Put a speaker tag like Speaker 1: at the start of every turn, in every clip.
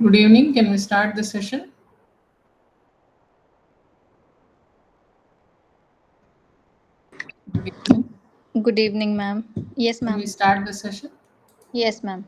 Speaker 1: Good evening. Can we start the session? Good evening.
Speaker 2: Good evening, ma'am. Yes,
Speaker 1: Can
Speaker 2: ma'am.
Speaker 1: we start the session?
Speaker 2: Yes, ma'am.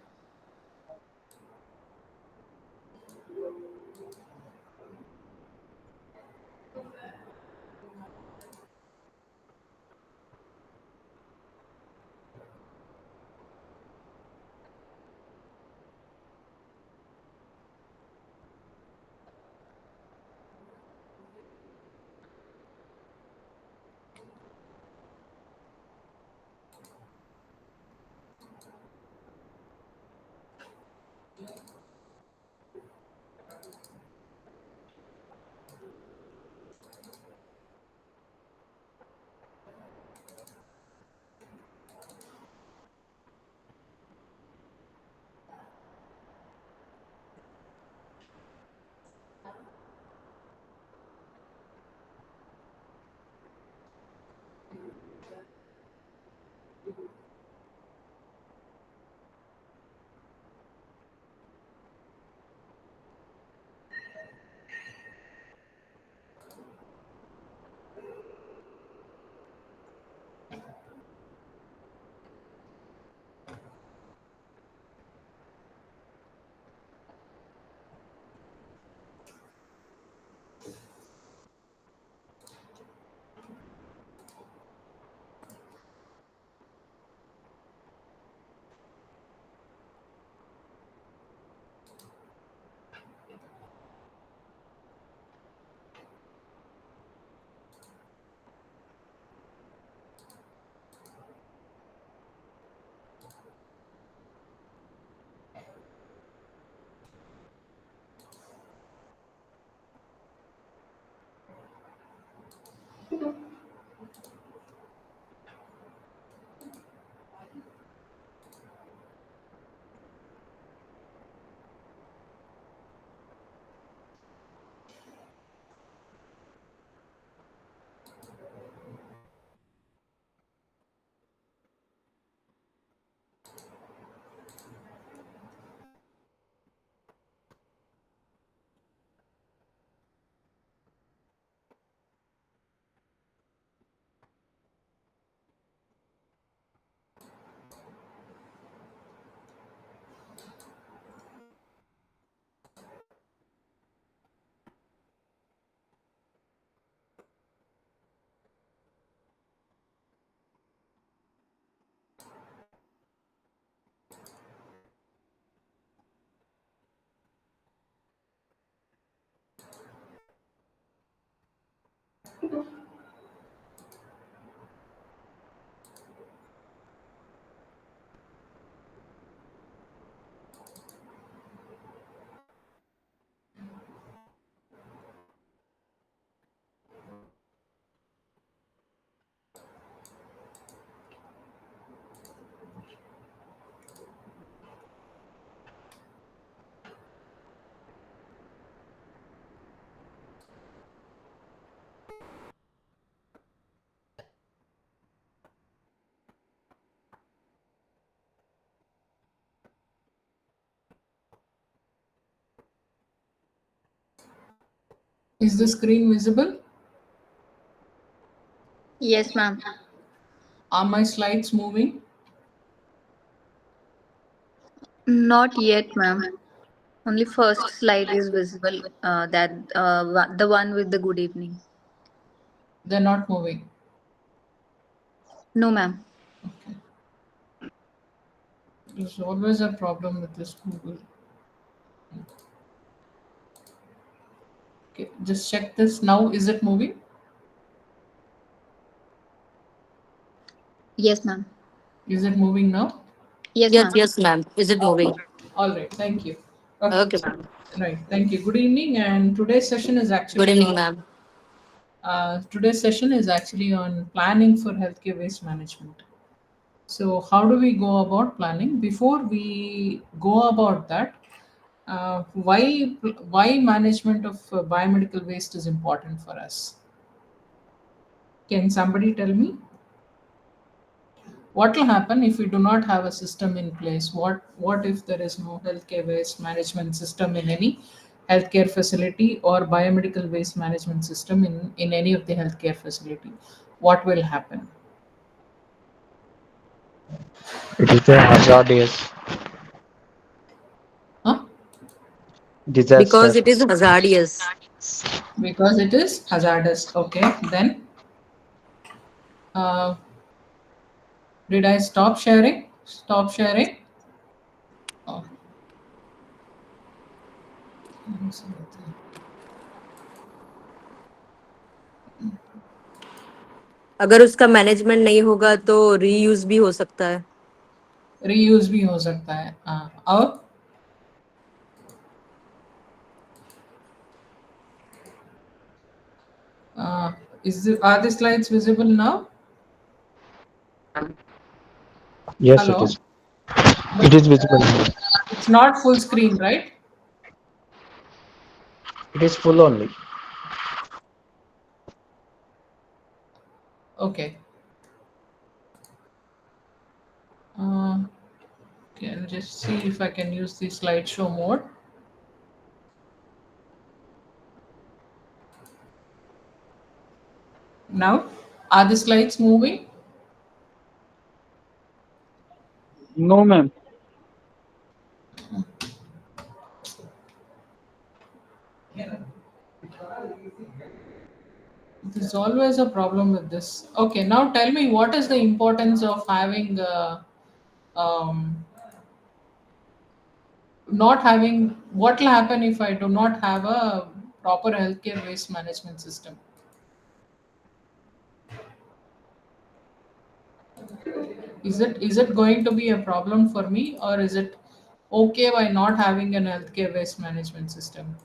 Speaker 1: Is the screen visible?
Speaker 2: Yes, ma'am.
Speaker 1: Are my slides moving?
Speaker 2: Not yet, ma'am. Only first slide is visible. The one with the good evening.
Speaker 1: They're not moving.
Speaker 2: No, ma'am.
Speaker 1: Okay. There's always a problem with this Google. Okay, just check this now. Is it moving?
Speaker 2: Yes, ma'am.
Speaker 1: Is it moving now?
Speaker 2: Yes,
Speaker 3: Yes,
Speaker 2: ma'am.
Speaker 3: yes, ma'am. Is it moving?
Speaker 1: All right. Thank you. Okay.
Speaker 3: Okay, ma'am.
Speaker 1: Right. Thank you. Good evening. And today's session is
Speaker 3: Good
Speaker 1: actually
Speaker 3: evening,
Speaker 1: on
Speaker 3: ma'am.
Speaker 1: planning for healthcare waste management. So, how do we go about planning? Before we go about that, why management of biomedical waste is important for us? Can somebody tell me? What will happen if we do not have a system in place? What if there is no healthcare waste management system in any healthcare facility, or biomedical waste management system in any of the healthcare facility? What will happen?
Speaker 3: It is a hazardous
Speaker 1: Huh?
Speaker 3: disaster.
Speaker 4: Because it is hazardous.
Speaker 1: Because it is hazardous. Okay, then uh, did I stop sharing? Stop sharing. Oh,
Speaker 4: अगर उसका management नहीं होगा तो reuse भी हो सकता है.
Speaker 1: Reuse भी हो सकता है. और are the slides visible now?
Speaker 3: Yes, it
Speaker 1: Hello?
Speaker 3: is.
Speaker 1: But
Speaker 3: It is visible.
Speaker 1: it's not full screen, right?
Speaker 3: It is full only.
Speaker 1: Okay. Okay, I'll just see if I can use the slideshow mode. Now, are the slides moving?
Speaker 3: No, ma'am.
Speaker 1: There's always a problem with this. Okay, now tell me, what is the importance of having um, not having, what will happen if I do not have a proper healthcare waste management system? Is it going to be a problem for me, or is it okay by not having an healthcare waste management system?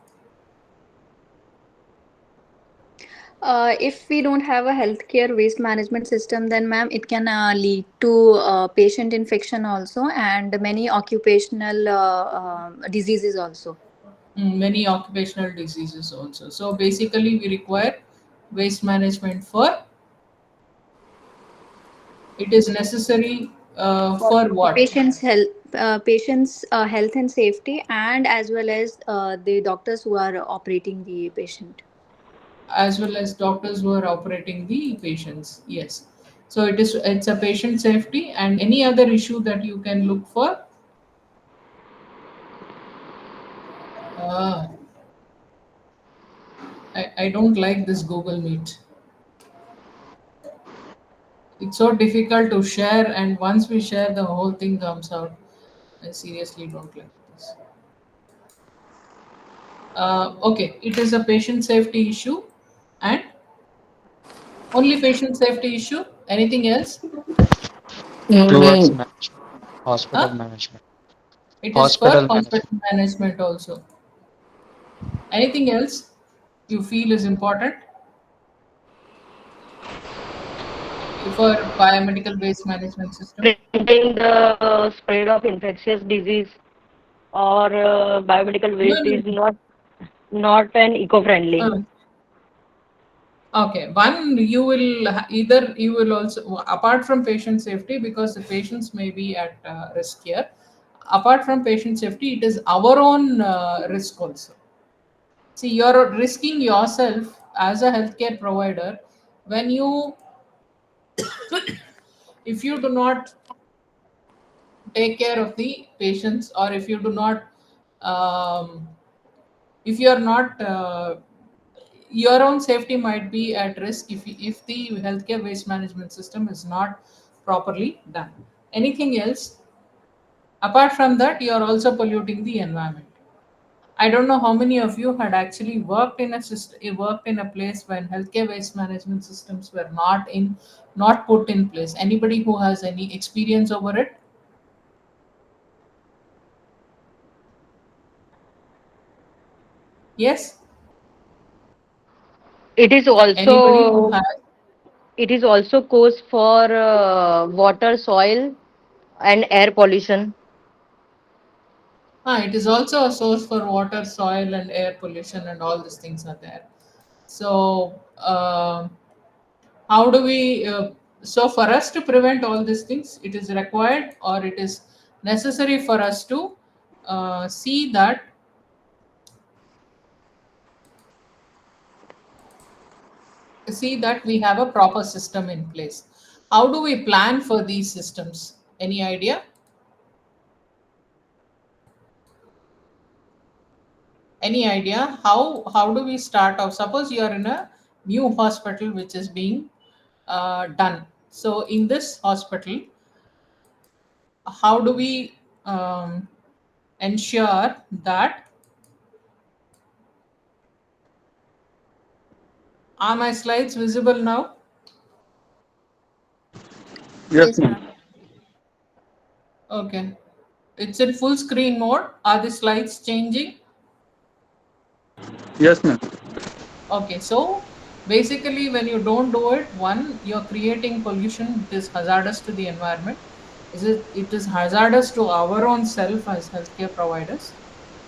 Speaker 2: If we don't have a healthcare waste management system, then ma'am, it can lead to patient infection also, and many occupational diseases also.
Speaker 1: Many occupational diseases also. So basically, we require waste management for, it is necessary
Speaker 2: For
Speaker 1: for what?
Speaker 2: patients health and safety, and as well as the doctors who are operating the patient.
Speaker 1: As well as doctors who are operating the patients. Yes. So it's a patient safety, and any other issue that you can look for. Uh, I don't like this Google Meet. It's so difficult to share, and once we share, the whole thing comes out. I seriously don't like this. Okay, it is a patient safety issue, and only patient safety issue. Anything else?
Speaker 3: Towards hospital
Speaker 1: Huh?
Speaker 3: management.
Speaker 1: It is for
Speaker 3: Hospital
Speaker 1: hospital
Speaker 3: management.
Speaker 1: management also. Anything else you feel is important for biomedical waste management system?
Speaker 5: Preventing the spread of infectious disease or biomedical
Speaker 1: No,
Speaker 5: waste
Speaker 1: no.
Speaker 5: is not an eco-friendly.
Speaker 1: Uh, okay, one, you will either you will also, apart from patient safety, because the patients may be at risk here. Apart from patient safety, it is our own risk also. See, you're risking yourself as a healthcare provider when you, if you do not take care of the patients, or if you do not, um, if you are not, your own safety might be at risk if the healthcare waste management system is not properly done. Anything else? Apart from that, you are also polluting the environment. I don't know how many of you had actually worked in a system, worked in a place when healthcare waste management systems were not put in place. Anybody who has any experience over it? Yes.
Speaker 5: It is
Speaker 1: Anybody who
Speaker 5: also
Speaker 1: has?
Speaker 5: it is also cause for water, soil, and air pollution.
Speaker 1: It is also a source for water, soil, and air pollution, and all these things are there. So, how do we? So for us to prevent all these things, it is required or it is necessary for us to see that we have a proper system in place. How do we plan for these systems? Any idea? Any idea how do we start off? Suppose you are in a new hospital which is being done. So in this hospital, how do we ensure that, are my slides visible now?
Speaker 3: Yes, ma'am.
Speaker 1: Okay, it's in full screen mode. Are the slides changing?
Speaker 3: Yes, ma'am.
Speaker 1: Okay, so basically when you don't do it, one, you're creating pollution. It is hazardous to the environment. It is hazardous to our own self as healthcare providers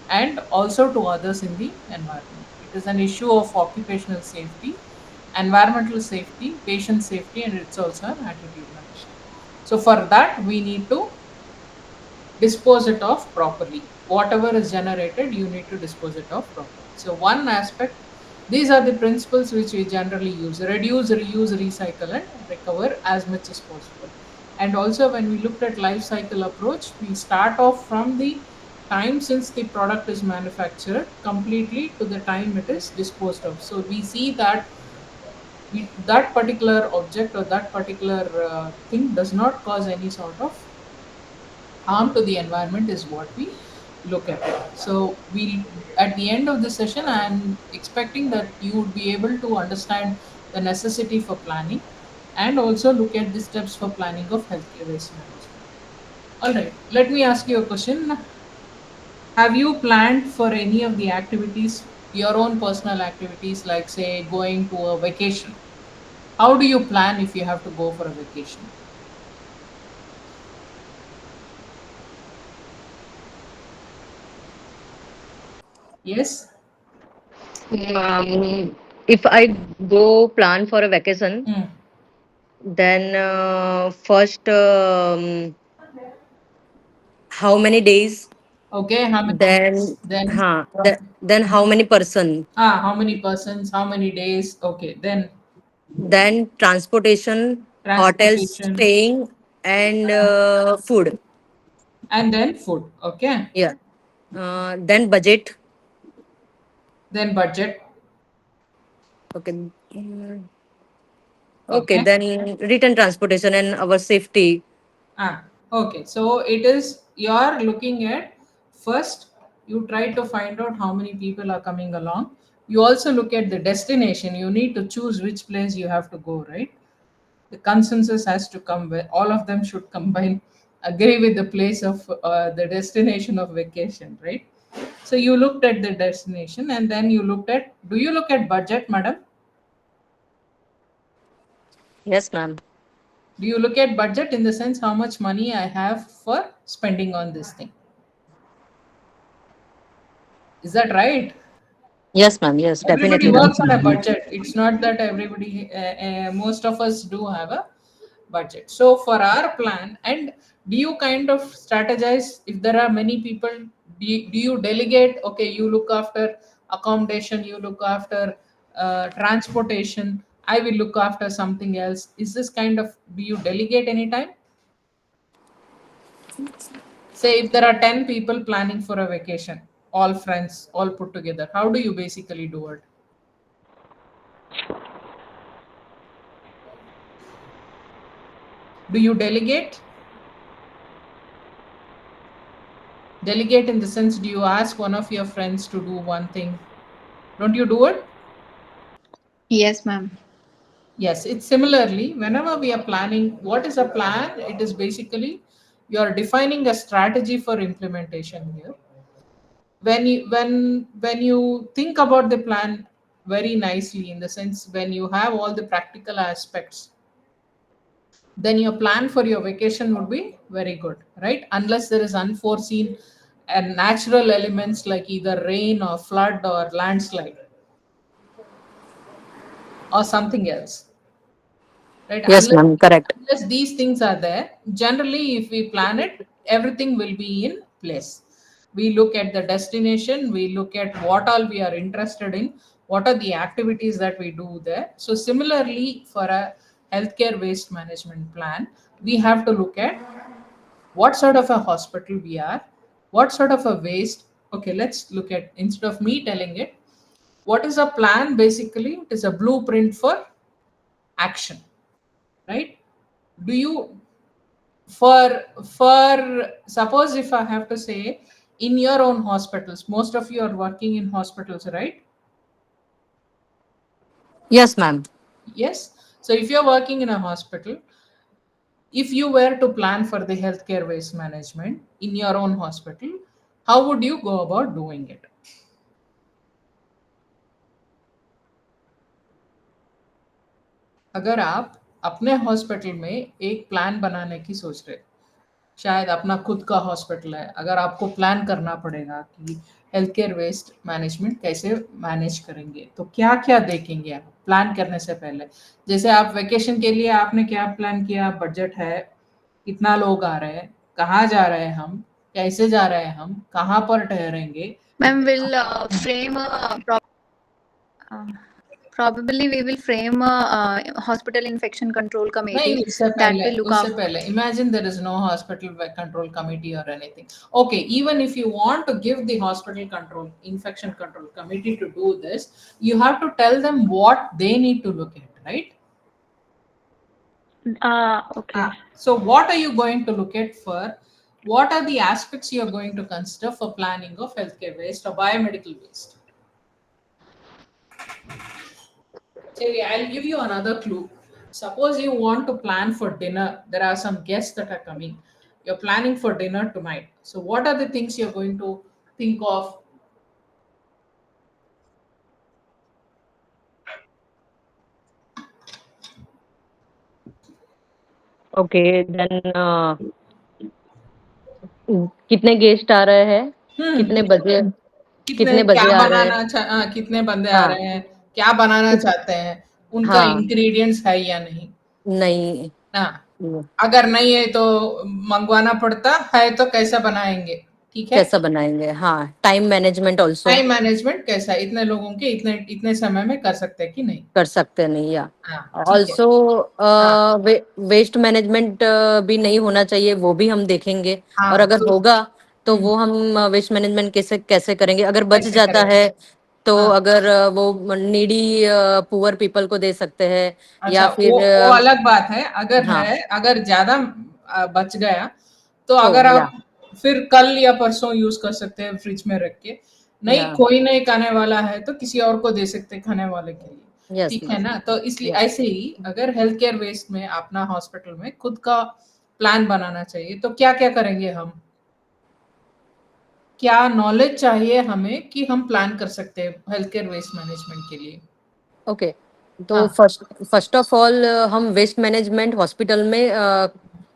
Speaker 1: and also to others in the environment. It is an issue of occupational safety, environmental safety, patient safety, and it's also an attitudinal issue. So for that, we need to dispose it off properly. Whatever is generated, you need to dispose it off properly. So one aspect, these are the principles which we generally use: reduce, reuse, recycle, and recover as much as possible. And also when we looked at life cycle approach, we start off from the time since the product is manufactured completely to the time it is disposed of. So we see that that particular object or that particular thing does not cause any sort of harm to the environment is what we look at it. So we, at the end of the session, I am expecting that you would be able to understand the necessity for planning and also look at the steps for planning of healthcare waste management. All right, let me ask you a question. Have you planned for any of the activities, your own personal activities, like say going to a vacation? How do you plan if you have to go for a vacation? Yes.
Speaker 5: If I go plan for a vacation,
Speaker 1: Hmm.
Speaker 5: then first, how many days?
Speaker 1: Okay, how many days?
Speaker 5: Then,
Speaker 1: Then
Speaker 5: then how many person?
Speaker 1: how many persons, how many days? Okay, then
Speaker 5: Then transportation, hotels,
Speaker 1: transportation,
Speaker 5: staying, and food.
Speaker 1: and then food. Okay,
Speaker 5: Yeah. Then budget.
Speaker 1: then budget.
Speaker 5: Okay. Mm, okay.
Speaker 1: Okay.
Speaker 5: Then return transportation and our safety.
Speaker 1: Okay. So it is, you are looking at, first you try to find out how many people are coming along. You also look at the destination. You need to choose which place you have to go, right? The consensus has to come where all of them should combine, agree with the place of the destination of vacation, right? So you looked at the destination and then you looked at, do you look at budget, madam?
Speaker 5: Yes, ma'am.
Speaker 1: Do you look at budget in the sense how much money I have for spending on this thing? Is that right?
Speaker 5: Yes, ma'am. Yes,
Speaker 1: Everybody
Speaker 5: definitely, ma'am.
Speaker 1: works on a budget. It's not that everybody, most of us do have a budget. So for our plan, and do you kind of strategize if there are many people? Do you delegate? Okay, you look after accommodation, you look after transportation. I will look after something else. Is this kind of, do you delegate anytime? Say if there are 10 people planning for a vacation, all friends, all put together, how do you basically do it? Do you delegate? Delegate in the sense, do you ask one of your friends to do one thing? Don't you do it?
Speaker 2: Yes, ma'am.
Speaker 1: Yes, it's similarly, whenever we are planning, what is a plan? It is basically you are defining a strategy for implementation here. When you think about the plan very nicely, in the sense when you have all the practical aspects, then your plan for your vacation would be very good, right? Unless there is unforeseen and natural elements like either rain or flood or landslide or something else. right?
Speaker 4: Yes, ma'am. Correct.
Speaker 1: Unless these things are there, generally, if we plan it, everything will be in place. We look at the destination, we look at what all we are interested in, what are the activities that we do there. So, similarly, for a healthcare waste management plan, we have to look at what sort of a hospital we are, what sort of a waste. Okay, let's look at, instead of me telling it, what is a plan? Basically, it is a blueprint for action, right? Do you, for suppose if I have to say, in your own hospitals, most of you are working in hospitals, right?
Speaker 4: Yes, ma'am.
Speaker 1: Yes. So if you're working in a hospital, if you were to plan for the healthcare waste management in your own hospital, how would you go about doing it? अगर आप अपने hospital में एक plan बनाने की सोच रहे, शायद अपना खुद का हॉस्पिटल है, अगर आपको प्लान करना पड़ेगा कि हेल्थ केयर वेस्ट मैनेजमेंट कैसे मैनेज करेंगे, तो क्या क्या देखेंगे आप प्लान करने से पहले? जैसे आप वेकेशन के लिए आपने क्या प्लान किया, बजट है, कितना लोग आ रहे हैं, कहाँ जा रहे हैं हम, कैसे जा रहे हैं हम, कहाँ पर ठहरेंगे?
Speaker 2: Ma'am, will frame probably we will frame a hospital infection control
Speaker 1: नहीं,
Speaker 2: committee
Speaker 1: उससे
Speaker 2: that
Speaker 1: पहले
Speaker 2: will look
Speaker 1: उससे
Speaker 2: after.
Speaker 1: पहले imagine there is no hospital control committee or anything. Okay, even if you want to give the hospital control infection control committee to do this, you have to tell them what they need to look at, right?
Speaker 2: Okay.
Speaker 1: So what are you going to look at for? What are the aspects you are going to consider for planning of healthcare waste or biomedical waste? Cherry, I'll give you another clue. Suppose you want to plan for dinner. There are some guests that are coming. You're planning for dinner tonight. So, what are the things you're going to think of?
Speaker 5: Okay, then कितने guest आ रहे हैं, कितने बजे
Speaker 1: कितने क्या
Speaker 5: आ रहे हैं?
Speaker 1: बनाना कितने बंदे आ
Speaker 5: हाँ,
Speaker 1: रहे हैं, क्या बनाना चाहते हैं, उनका
Speaker 5: हाँ,
Speaker 1: इंग्रेडिएंट्स है या नहीं?
Speaker 5: नहीं,
Speaker 1: हाँ, अगर नहीं है तो मंगवाना पड़ता है, तो कैसे बनाएंगे? ठीक है।
Speaker 5: कैसा बनाएंगे? हाँ, time management also
Speaker 1: time management कैसा, इतने लोगों के इतने इतने समय में कर सकते हैं कि नहीं?
Speaker 5: कर सकते नहीं, या
Speaker 1: हाँ, ठीक है।
Speaker 5: ऑल्सो
Speaker 1: हाँ,
Speaker 5: वेस्ट मैनेजमेंट भी नहीं होना चाहिए, वो भी हम देखेंगे। और
Speaker 1: हाँ,
Speaker 5: अगर
Speaker 1: तो
Speaker 5: होगा तो
Speaker 1: हम्म,
Speaker 5: वो हम वेस्ट मैनेजमेंट कैसे कैसे करेंगे, अगर बच
Speaker 1: कैसे
Speaker 5: जाता
Speaker 1: करेंगे?
Speaker 5: है तो
Speaker 1: हाँ,
Speaker 5: अगर वो नीडी पुअर पीपल को दे सकते हैं,
Speaker 1: अच्छा,
Speaker 5: या फिर
Speaker 1: वो अलग बात है। अगर
Speaker 5: हाँ,
Speaker 1: है, अगर ज्यादा बच गया, तो
Speaker 5: तो
Speaker 1: अगर
Speaker 5: या
Speaker 1: आप फिर कल या परसों यूज कर सकते हैं फ्रिज में रख के। नहीं,
Speaker 5: या
Speaker 1: कोई नहीं खाने वाला है तो किसी और को दे सकते हैं खाने वाले के लिए।
Speaker 5: यस
Speaker 1: ठीक है
Speaker 5: मैम,
Speaker 1: ना? तो इसलिए
Speaker 5: या
Speaker 1: ऐसे ही अगर हेल्थ केयर वेस्ट में अपना हॉस्पिटल में खुद का प्लान बनाना चाहिए, तो क्या क्या करेंगे हम? क्या नॉलेज चाहिए हमें कि हम प्लान कर सकते हैं हेल्थ केयर वेस्ट मैनेजमेंट के लिए?
Speaker 5: ओके। तो
Speaker 1: हाँ,
Speaker 5: फर्स्ट ऑफ ऑल हम वेस्ट मैनेजमेंट हॉस्पिटल में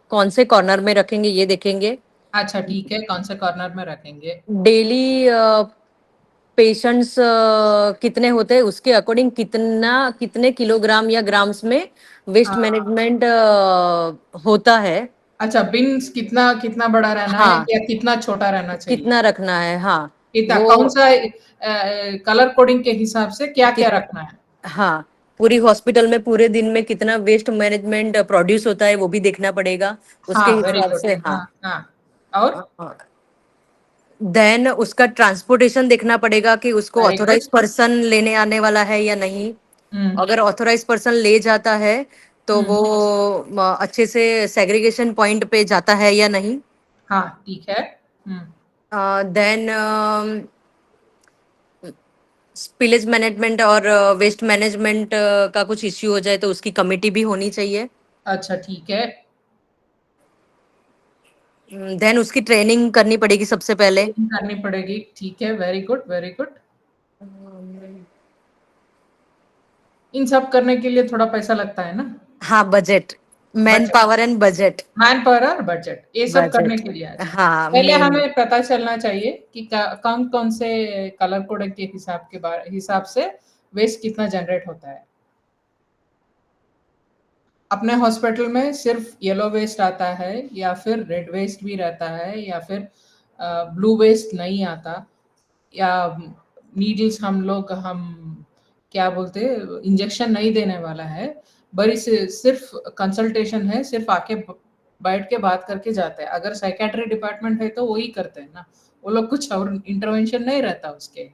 Speaker 5: कौन से कॉर्नर में रखेंगे ये देखेंगे।
Speaker 1: अच्छा, ठीक है, कौन से कॉर्नर में रखेंगे?
Speaker 5: डेली पेशेंट्स कितने होते हैं उसके अकॉर्डिंग कितने किलोग्राम या ग्राम्स में वेस्ट
Speaker 1: हाँ,
Speaker 5: मैनेजमेंट होता है।
Speaker 1: अच्छा, बिन्स कितना कितना बड़ा रहना है
Speaker 5: हाँ,
Speaker 1: या कितना छोटा रहना चाहिए?
Speaker 5: कितना रखना है, हाँ
Speaker 1: कितना,
Speaker 5: वो
Speaker 1: कौन सा कलर कोडिंग के हिसाब से क्या क्या
Speaker 5: कित
Speaker 1: रखना है?
Speaker 5: हाँ, पूरी हॉस्पिटल में पूरे दिन में कितना वेस्ट मैनेजमेंट प्रोड्यूस होता है वो भी देखना पड़ेगा उसके
Speaker 1: हाँ, वेरी
Speaker 5: हिसाब
Speaker 1: गुड।
Speaker 5: से।
Speaker 1: हाँ,
Speaker 5: हाँ,
Speaker 1: हाँ, और
Speaker 5: देन उसका ट्रांसपोर्टेशन देखना पड़ेगा कि उसको
Speaker 1: वेरी गुड।
Speaker 5: ऑथोराइज पर्सन लेने आने वाला है या नहीं।
Speaker 1: हम्म,
Speaker 5: अगर ऑथोराइज पर्सन ले जाता है तो
Speaker 1: हम्म,
Speaker 5: वो अच्छे से सेग्रीगेशन पॉइंट पे जाता है या नहीं।
Speaker 1: हाँ, ठीक है। हम्म,
Speaker 5: देन स्पिलेज मैनेजमेंट और वेस्ट मैनेजमेंट का कुछ इश्यू हो जाए तो उसकी कमिटी भी होनी चाहिए।
Speaker 1: अच्छा, ठीक है।
Speaker 5: देन उसकी ट्रेनिंग करनी पड़ेगी सबसे पहले।
Speaker 1: ट्रेनिंग करनी पड़ेगी, ठीक है, वेरी गुड, वेरी गुड। इन सब करने के लिए थोड़ा पैसा लगता है ना?
Speaker 5: हाँ, budget, man
Speaker 1: budget,
Speaker 5: power and budget.
Speaker 1: Man power और बजट, ये सब करने
Speaker 5: बजट,
Speaker 1: के लिए। अच्छा,
Speaker 5: हाँ
Speaker 1: पहले
Speaker 5: मेन।
Speaker 1: हमें पता चलना चाहिए कि कौन कौन से कलर कोड के हिसाब से वेस्ट कितना जनरेट होता है। अपने हॉस्पिटल में सिर्फ येलो वेस्ट आता है या फिर रेड वेस्ट भी रहता है या फिर ब्लू वेस्ट नहीं आता, या नीडल्स हम क्या बोलते हैं इंजेक्शन नहीं देने वाला है, बड़ी सिर्फ कंसल्टेशन है, सिर्फ आके बैठ के बात करके जाते हैं। अगर साइकेट्री डिपार्टमेंट है तो वही करते हैं ना, वो लोग कुछ और इंटरवेंशन नहीं रहता उसके।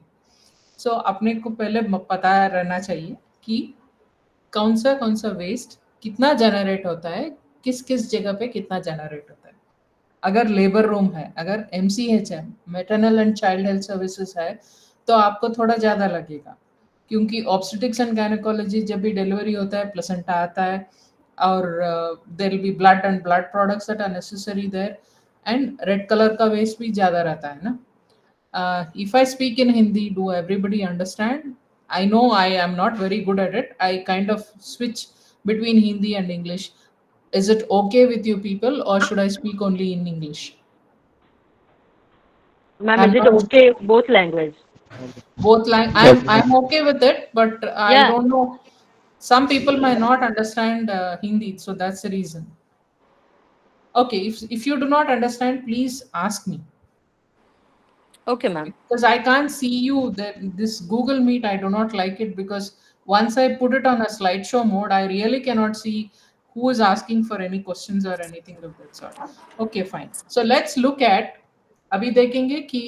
Speaker 1: सो अपने को पहले पता रहना चाहिए कि कौन सा वेस्ट कितना जनरेट होता है, किस किस जगह पे कितना जनरेट होता है। अगर लेबर रूम है, अगर एमसीएच है, maternal and child health services है, तो आपको थोड़ा ज़्यादा लगेगा, क्योंकि ऑब्स्टेट्रिक्स एंड गायनेकोलॉजी जब भी डिलीवरी होता है प्लेसेंटा आता है, और there will be blood and blood products that are necessary there, and red colour का वेस्ट भी ज़्यादा रहता है ना। If I speak in Hindi, do everybody understand? I know I am not very good at it. I kind of switch between Hindi and English. Is it okay with you people, or should I speak only in English?
Speaker 5: Ma'am,
Speaker 1: I'm
Speaker 5: is it
Speaker 1: not
Speaker 5: okay both language?
Speaker 1: both lang. I'm okay with it, but I
Speaker 5: Yeah.
Speaker 1: don't know. Some people might not understand Hindi, so that's the reason. Okay, if you do not understand, please ask me.
Speaker 4: Okay, ma'am.
Speaker 1: Because I can't see you. That this Google Meet, I do not like it, because once I put it on a slideshow mode, I really cannot see who is asking for any questions or anything of that sort. Okay, fine. So let's look at, अभी देखेंगे कि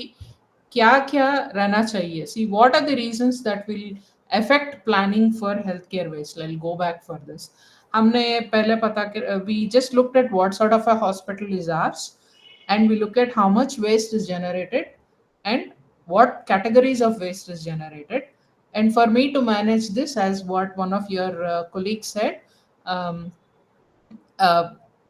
Speaker 1: क्या क्या रहना चाहिए. See, what are the reasons that will affect planning for healthcare waste? I'll go back for this. हमने पहले पता कर, we just looked at what sort of a hospital is ours, and we look at how much waste is generated and what categories of waste is generated. And for me to manage this, as what one of your colleagues said, um,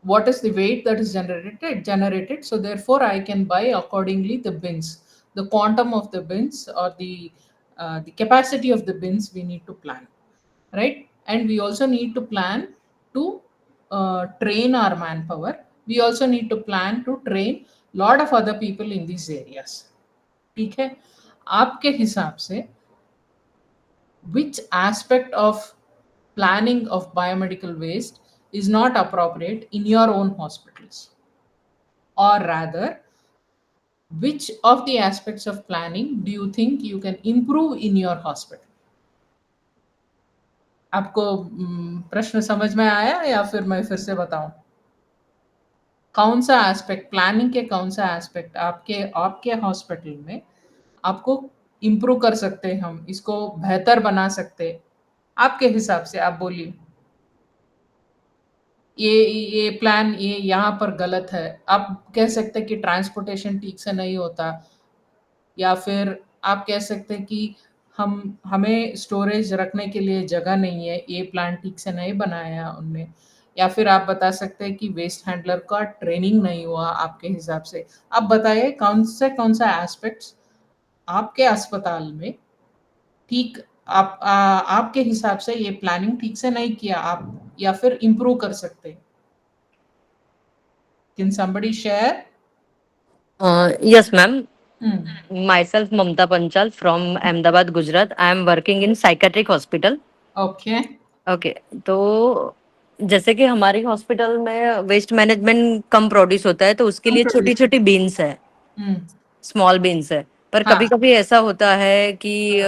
Speaker 1: what is the weight that is generated, so therefore I can buy accordingly the bins, the quantum of the bins, or the capacity of the bins we need to plan, right? And we also need to plan to train our manpower. We also need to plan to train lot of other people in these areas. ठीक है, आपके हिसाब से which aspect of planning of biomedical waste is not appropriate in your own hospitals, or rather which of the aspects of planning do you think you can improve in your hospital? आपको प्रश्न समझ में आया या फिर मैं फिर से बताऊं? कौन सा एस्पेक्ट, प्लानिंग के कौन सा एस्पेक्ट आपके आपके हॉस्पिटल में आपको इम्प्रूव कर सकते हैं, हम इसको बेहतर बना सकते हैं आपके हिसाब से? आप बोलिए, ये प्लान ये यहाँ पर गलत है। आप कह सकते हैं कि ट्रांसपोर्टेशन ठीक से नहीं होता, या फिर आप कह सकते हैं कि हमें स्टोरेज रखने के लिए जगह नहीं है, ये प्लान ठीक से नहीं बनाया उनने, या फिर आप बता सकते हैं कि वेस्ट हैंडलर का ट्रेनिंग नहीं हुआ आपके हिसाब से। आप बताइए कौन सा एस्पेक्ट्स आपके अस्पताल में ठीक आपके हिसाब से ये प्लानिंग ठीक से नहीं किया आप, या फिर इम्प्रूव कर सकते हैं। Can somebody share?
Speaker 5: Yes, ma'am.
Speaker 1: Hmm.
Speaker 5: Myself, Mamta Panchal from Ahmedabad, Gujarat. I am working in psychiatric hospital.
Speaker 1: Okay.
Speaker 5: Okay, तो जैसे कि हमारे हॉस्पिटल में वेस्ट मैनेजमेंट कम प्रोड्यूस होता है, तो उसके लिए छोटी छोटी बीन्स है,
Speaker 1: Hmm.
Speaker 5: स्मॉल बीन्स है। पर
Speaker 1: हाँ.
Speaker 5: कभी कभी ऐसा होता है कि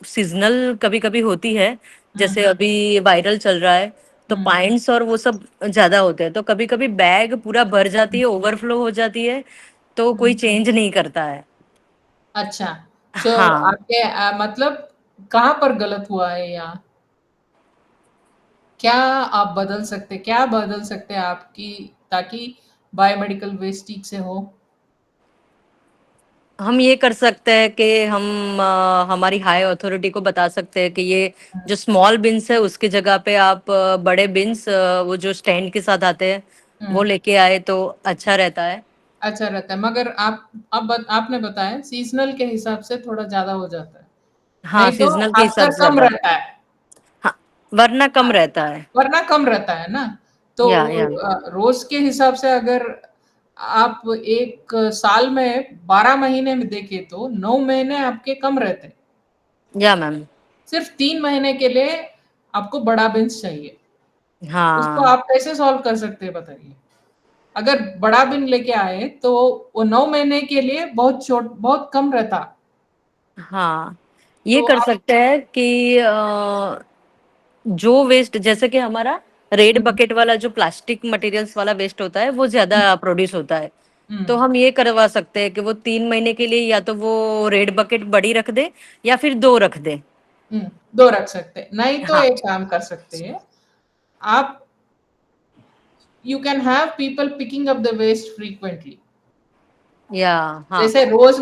Speaker 5: सीजनल कभी कभी होती है, जैसे अभी वायरल चल रहा है, तो पाइंट्स और वो सब ज्यादा होते हैं, तो कभी कभी बैग पूरा भर जाती है, ओवरफ्लो हो जाती है, तो कोई चेंज नहीं करता है।
Speaker 1: अच्छा, सो
Speaker 5: हाँ,
Speaker 1: आपके मतलब कहाँ पर गलत हुआ है यहाँ? क्या आप बदल सकते, क्या बदल सकते हैं आपकी, ताकि बायोमेडिकल वेस्ट ठीक से हो?
Speaker 5: हम ये कर सकते हैं कि हम हमारी हाई अथॉरिटी को बता सकते हैं कि ये जो स्मॉल बिन्स है उसकी जगह पे आप बड़े बिन्स, वो जो स्टैंड के साथ आते हैं, वो
Speaker 1: हम्म,
Speaker 5: लेके आए तो अच्छा रहता है।
Speaker 1: अच्छा रहता है, मगर आपने बताया सीजनल के हिसाब से थोड़ा ज्यादा हो जाता है,
Speaker 5: हाँ,
Speaker 1: नहीं तो
Speaker 5: सीजनल के हिसाब
Speaker 1: अक्सर
Speaker 5: से
Speaker 1: कम
Speaker 5: ज्यादा।
Speaker 1: रहता है।
Speaker 5: हाँ, वरना कम रहता है।
Speaker 1: वरना कम रहता है ना। तो
Speaker 5: या
Speaker 1: रोज के हिसाब से अगर आप एक साल में 12 महीने में देखें तो 9 महीने आपके कम रहते हैं।
Speaker 5: या मैम।
Speaker 1: सिर्फ 3 महीने के लिए आपको बड़ा बेंच चाहिए, उसको
Speaker 5: हाँ
Speaker 1: आप कैसे सॉल्व कर सकते हैं बताइए? अगर बड़ा बिल लेके आए तो वो 9 महीने के लिए बहुत कम रहता।
Speaker 5: हाँ, ये
Speaker 1: तो
Speaker 5: कर
Speaker 1: आप
Speaker 5: सकते हैं कि जो वेस्ट जैसे कि हमारा रेड बकेट वाला जो प्लास्टिक मटेरियल्स वाला वेस्ट होता है वो ज्यादा प्रोड्यूस होता है, तो हम ये करवा सकते हैं कि वो 3 महीने के लिए या तो वो रेड बकेट बड़ी रख दे या फिर 2 रख दे।
Speaker 1: 2 रख सकते हैं, नहीं तो
Speaker 5: हाँ
Speaker 1: एक काम कर सकते हैं आप, you can have people picking up the waste frequently.
Speaker 5: या हाँ।
Speaker 1: जैसे रोज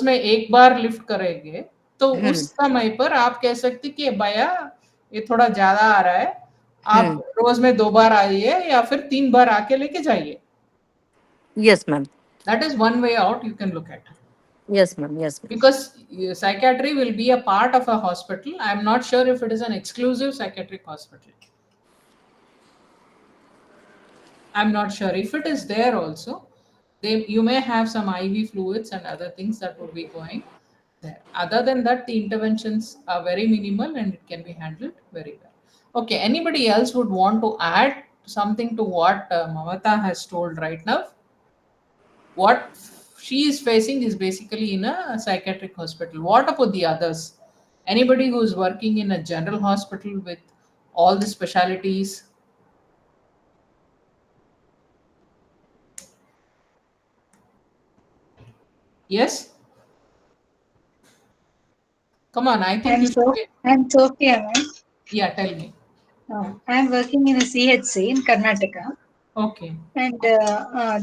Speaker 1: में एक बार लिफ्ट करेंगे तो उस
Speaker 5: हम्म
Speaker 1: समय पर आप कह सकते कि भैया ये थोड़ा ज्यादा आ रहा है, आप
Speaker 5: हम्म।
Speaker 1: रोज में 2 बार आइए या फिर 3 बार आके लेके जाइए।
Speaker 5: Yes ma'am.
Speaker 1: That is one way out you can look at.
Speaker 5: Yes ma'am. Yes ma'am.
Speaker 1: Because psychiatry will be a part of a hospital. I am not sure if it is an exclusive psychiatric hospital. I'm not sure if it is there also. You may have some IV fluids and other things that would be going there. Other than that, the interventions are very minimal and it can be handled very well. Okay, anybody else would want to add something to what Mamata has told right now? What she is facing is basically in a psychiatric hospital. What about the others? Anybody who is working in a general hospital with all the specialities? Yes? Come on, I think you should be.
Speaker 6: I'm Sophia, ma'am.
Speaker 1: Yeah, tell me.
Speaker 6: I'm working in a CHC in Karnataka,
Speaker 1: Okay.
Speaker 6: and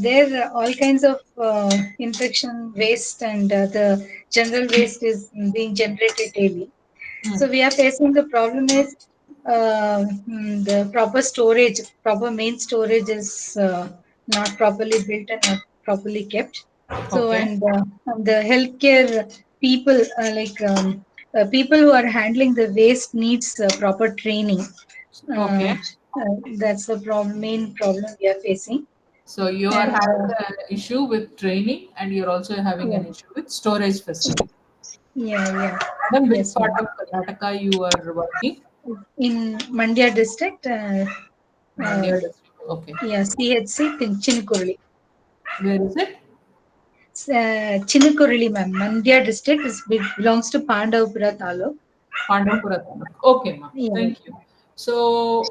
Speaker 6: there all kinds of infection waste and the general waste is being generated daily. So we are facing the problem is the proper storage, proper main storage is not properly built and not properly kept. So
Speaker 1: Okay.
Speaker 6: and the healthcare people people who are handling the waste needs proper training.
Speaker 1: Okay.
Speaker 6: That's the main problem we are facing.
Speaker 1: So you are
Speaker 6: And
Speaker 1: having an issue with training and you're also having
Speaker 6: yeah,
Speaker 1: an issue with storage facility.
Speaker 6: yeah.
Speaker 1: Then which
Speaker 6: Yes,
Speaker 1: part
Speaker 6: ma'am.
Speaker 1: of Karnataka you are working?
Speaker 6: In Mandya district,
Speaker 1: Mandya district. Okay.
Speaker 6: yeah, CHC Chinnikurli.
Speaker 1: Where is it?
Speaker 6: Chinnikurli, ma'am. Mandya district belongs to Pandavapura taluk.
Speaker 1: Pandavpura Taluk. Okay, ma.
Speaker 6: Yeah.
Speaker 1: Thank you. So,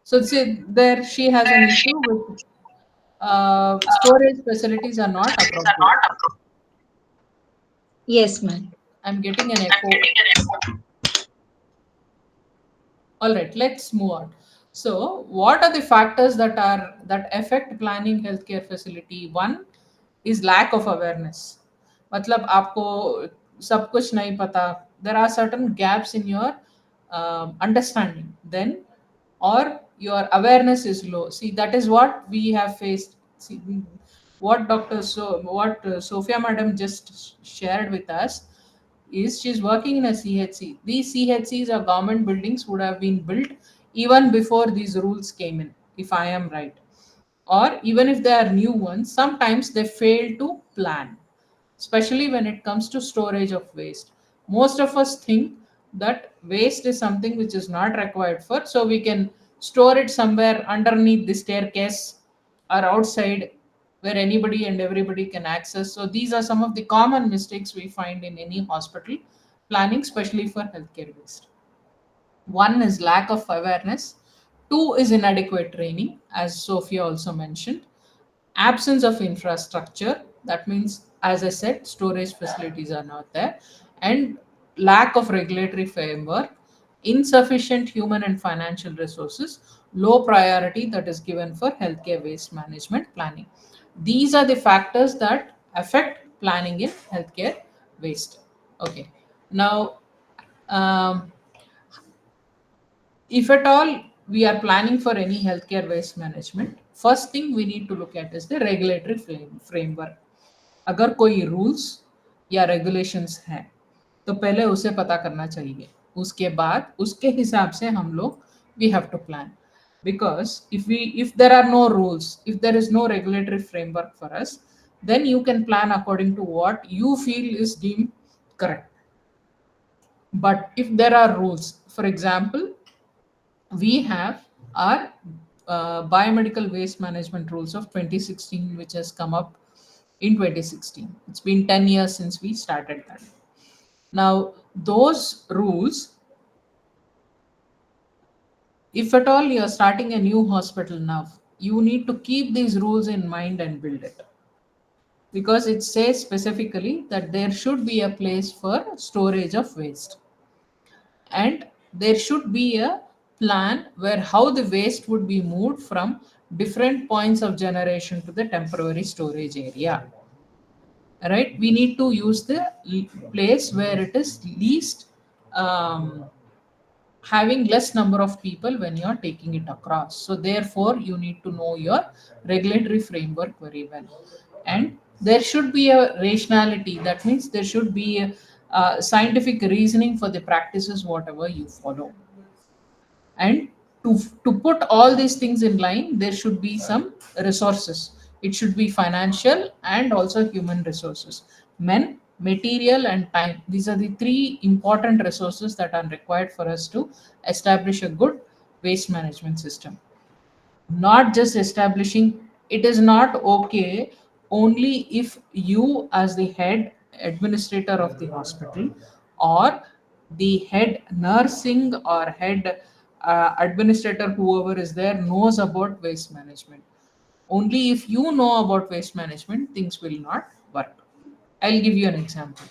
Speaker 1: so see, there she has an issue with storage facilities are not appropriate.
Speaker 6: Yes, ma'am.
Speaker 1: I'm getting an echo. All right, let's move on. So, what are the factors that affect planning healthcare facility? One is lack of awareness. मतलब आपको सब कुछ नहीं पता. There are certain gaps in your understanding. Then, or your awareness is low. See, that is what we have faced. See, what Sophia Madam just shared with us is she's working in a CHC. These CHCs are government buildings would have been built even before these rules came in, if I am right. Or even if they are new ones, sometimes they fail to plan, especially when it comes to storage of waste. Most of us think that waste is something which is not required for, so we can store it somewhere underneath the staircase or outside where anybody and everybody can access. So these are some of the common mistakes we find in any hospital planning, especially for healthcare waste. One is lack of awareness. Two is inadequate training, as Sophia also mentioned. Absence of infrastructure, that means, as I said, storage facilities are not there. And lack of regulatory framework, insufficient human and financial resources, low priority that is given for healthcare waste management planning. These are the factors that affect planning in healthcare waste. Okay. Now, um, if at all we are planning for any healthcare waste management, first thing we need to look at is the regulatory framework. अगर कोई rules या regulations हैं तो पहले उसे पता करना चाहिए, उसके बाद उसके हिसाब से हम लोग we have to plan. Because if there are no rules, if there is no regulatory framework for us, then you can plan according to what you feel is deemed correct. But if there are rules, for example, we have our biomedical waste management rules of 2016, which has come up in 2016. It's been 10 years since we started that. Now, those rules, if at all you're starting a new hospital now, you need to keep these rules in mind and build it. Because it says specifically that there should be a place for storage of waste. And there should be a plan where how the waste would be moved from different points of generation to the temporary storage area. Right? We need to use the place where it is least having less number of people when you're taking it across. So therefore you need to know your regulatory framework very well, and there should be a rationality. That means there should be a scientific reasoning for the practices whatever you follow. And to put all these things in line, there should be some resources. It should be financial and also human resources. Men, material and time, these are the three important resources that are required for us to establish a good waste management system. Not just establishing, it is not okay only if you as the head administrator of the hospital or the head nursing or head administrator, whoever is there, knows about waste management. Only if you know about waste management, things will not work. I'll give you an example.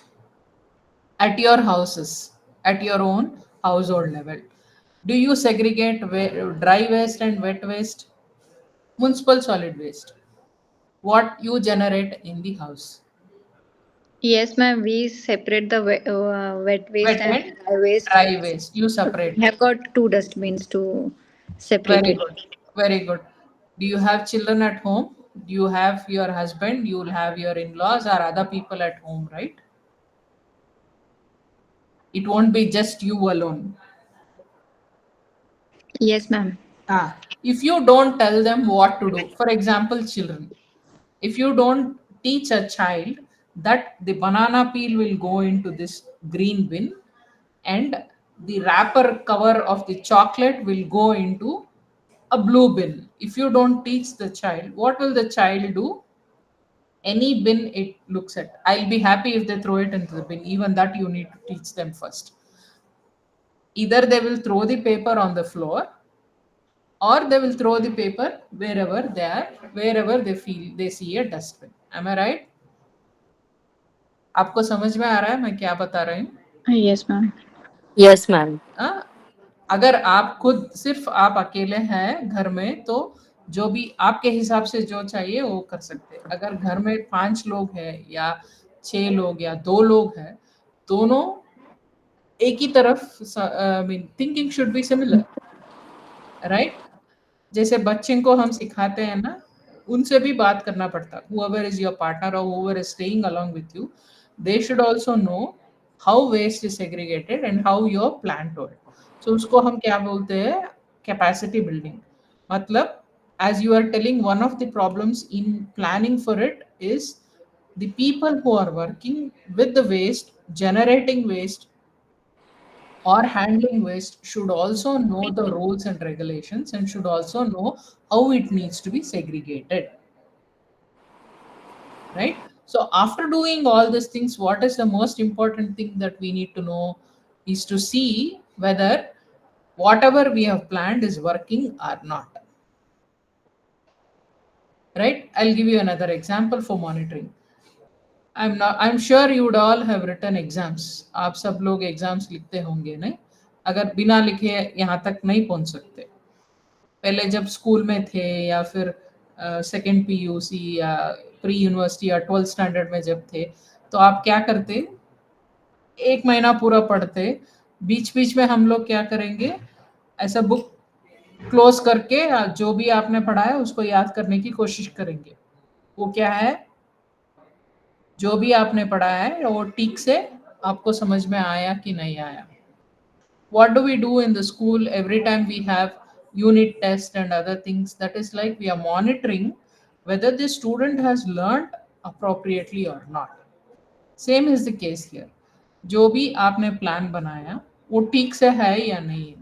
Speaker 1: At your houses, at your own household level, do you segregate dry waste and wet waste? Municipal solid waste, what you generate in the house.
Speaker 2: Yes, ma'am. We separate the wet waste
Speaker 1: Wet
Speaker 2: and
Speaker 1: and
Speaker 2: dry waste.
Speaker 1: dry waste, you separate.
Speaker 2: We have got two dustbins to separate
Speaker 1: Very
Speaker 2: it.
Speaker 1: good. Very good. Do you have children at home? Do you have your husband? You will have your in-laws or other people at home, right? It won't be just you alone.
Speaker 2: Yes, ma'am.
Speaker 1: If you don't tell them what to do, for example, children, if you don't teach a child that the banana peel will go into this green bin and the wrapper cover of the chocolate will go into a blue bin, if you don't teach the child, what will the child do? Any bin it looks at, I'll be happy if they throw it into the bin. Even that you need to teach them first. Either they will throw the paper on the floor or they will throw the paper wherever they are, wherever they feel they see a dustbin. Am I right? आपको समझ में आ रहा है मैं क्या बता रही हूँ?
Speaker 2: Yes, ma'am.
Speaker 5: Yes, ma'am.
Speaker 1: अगर आप खुद सिर्फ आप अकेले हैं घर में तो जो भी आपके हिसाब से जो चाहिए वो कर सकते हैं. अगर घर में 5 लोग हैं या 6 लोग या 2 लोग हैं, दोनों एक ही तरफ, thinking should be similar, right? जैसे बच्चे को हम सिखाते हैं ना, उनसे भी बात करना पड़ता. whoever is your partner or whoever is staying along with you, they should also know how waste is segregated and how your plan to it. So उसको हम क्या बोलते हैं? Capacity building. मतलब as you are telling, one of the problems in planning for it is the people who are working with the waste, generating waste or handling waste should also know the rules and regulations and should also know how it needs to be segregated, right? So after doing all these things, what is the most important thing that we need to know is to see whether whatever we have planned is working or not, right? I'll give you another example for monitoring. I'm sure you would all have written exams. आप सब लोग exams लिखते होंगे नहीं? अगर बिना लिखे यहाँ तक नहीं पहुंच सकते. पहले जब स्कूल में थे या फिर सेकेंड पीयूसी या प्री यूनिवर्सिटी या 12th स्टैंडर्ड में जब थे, तो आप क्या करते? एक महीना पूरा पढ़ते, बीच बीच में हम लोग क्या करेंगे, ऐसा बुक क्लोज करके जो भी आपने पढ़ा है उसको याद करने की कोशिश करेंगे. वो क्या है? जो भी आपने पढ़ा है वो ठीक से आपको समझ में आया कि नहीं आया. What do we do in the school every time we have unit test and other things? That is like we are monitoring whether the student has learned appropriately or not. Same is the case here. जो भी आपने plan बनाया वो ठीक से है या नहीं है.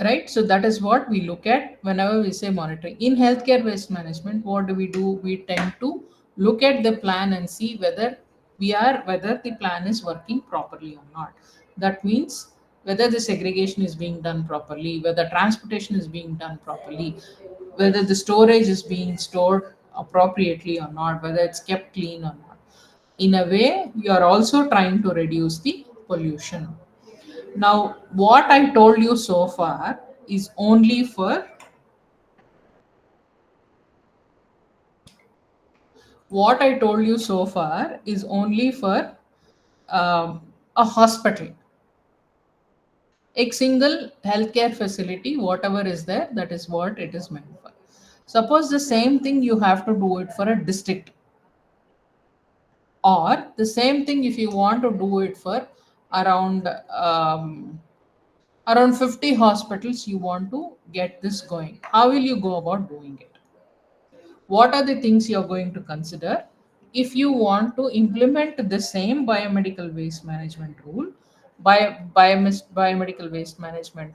Speaker 1: right? So that is what we look at whenever we say monitoring. In healthcare waste management, what do? We tend to look at the plan and see whether the plan is working properly or not. That means whether the segregation is being done properly, whether transportation is being done properly, whether the storage is being stored appropriately or not, whether it's kept clean or not. In a way, you are also trying to reduce the pollution. Now, what I told you so far is only for what I told you so far is only for a hospital, a single healthcare facility, whatever is there, that is what it is meant for. Suppose the same thing you have to do it for a district, or the same thing if you want to do it for around around 50 hospitals, you want to get this going. How will you go about doing it? What are the things you're going to consider if you want to implement the same biomedical waste management rule, biomedical waste management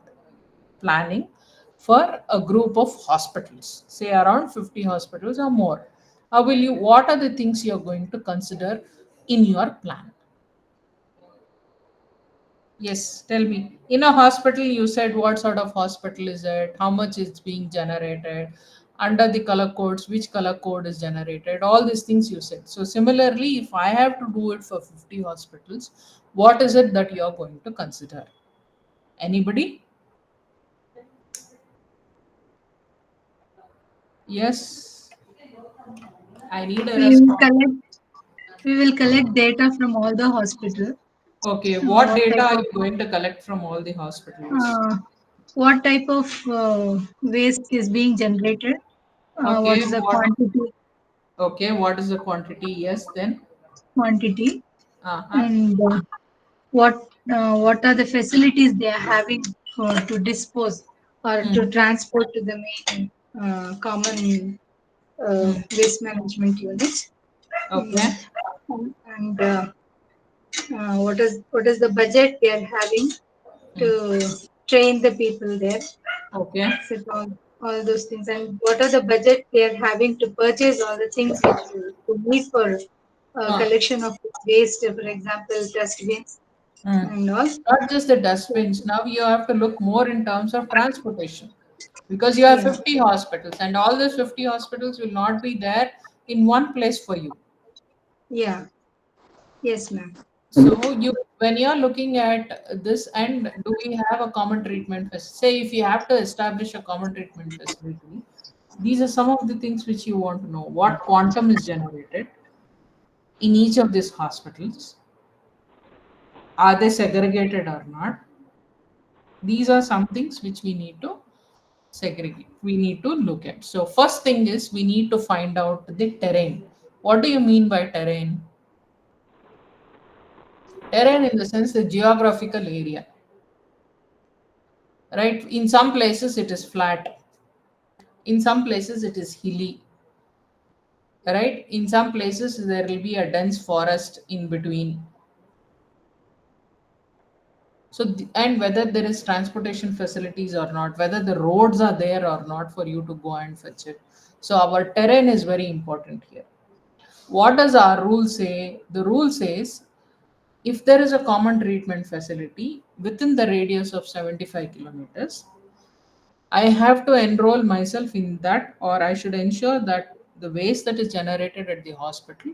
Speaker 1: planning for a group of hospitals, say around 50 hospitals or more? How will you, what are the things you're going to consider in your plan? Yes, tell me. In a hospital, you said what sort of hospital is it? How much is being generated? Under the color codes, which color code is generated? All these things you said. So similarly, if I have to do it for 50 hospitals, what is it that you're going to consider? Anybody? Yes. I need a
Speaker 6: We will
Speaker 1: response.
Speaker 6: collect data from all the hospital.
Speaker 1: Okay, what
Speaker 6: What
Speaker 1: data
Speaker 6: type
Speaker 1: are
Speaker 6: of
Speaker 1: you going to collect from all the hospitals?
Speaker 6: uh, what type of waste is being generated? What
Speaker 1: Okay,
Speaker 6: is the
Speaker 1: what? Okay, what is the quantity? Yes, then.
Speaker 6: quantity,
Speaker 1: Uh-huh.
Speaker 6: and what what are the facilities they are having to dispose or to
Speaker 1: Mm,
Speaker 6: transport to the main common
Speaker 1: mm.
Speaker 6: waste management units.
Speaker 1: Okay.
Speaker 6: Mm, and what is the budget they are having to
Speaker 1: Mm.
Speaker 6: train the people there,
Speaker 1: Okay.
Speaker 6: so all those things, and what are the budget they are having to purchase all the things which you need for collection of waste, for example dustbins
Speaker 1: Mm.
Speaker 6: and all.
Speaker 1: Not just the dustbins. Now you have to look more in terms of transportation, because you have
Speaker 6: Yeah,
Speaker 1: 50 hospitals, and all those 50 hospitals will not be there in one place for you.
Speaker 6: yeah, yes ma'am.
Speaker 1: So you, when you're looking at this, and do we have a common treatment say if you have to establish a common treatment facility, these are some of the things which you want to know. What quantum is generated in each of these hospitals? Are they segregated or not? These are some things which we need to segregate, we need to look at. So first thing is we need to find out the terrain. What do you mean by terrain? Terrain in the sense the geographical area, right? In some places it is flat, in some places it is hilly, right? In some places there will be a dense forest in between. So and whether there is transportation facilities or not, whether the roads are there or not for you to go and fetch it. So our terrain is very important here. What does our rule say? The rule says if there is a common treatment facility within the radius of 75 kilometers, I have to enroll myself in that, or I should ensure that the waste that is generated at the hospital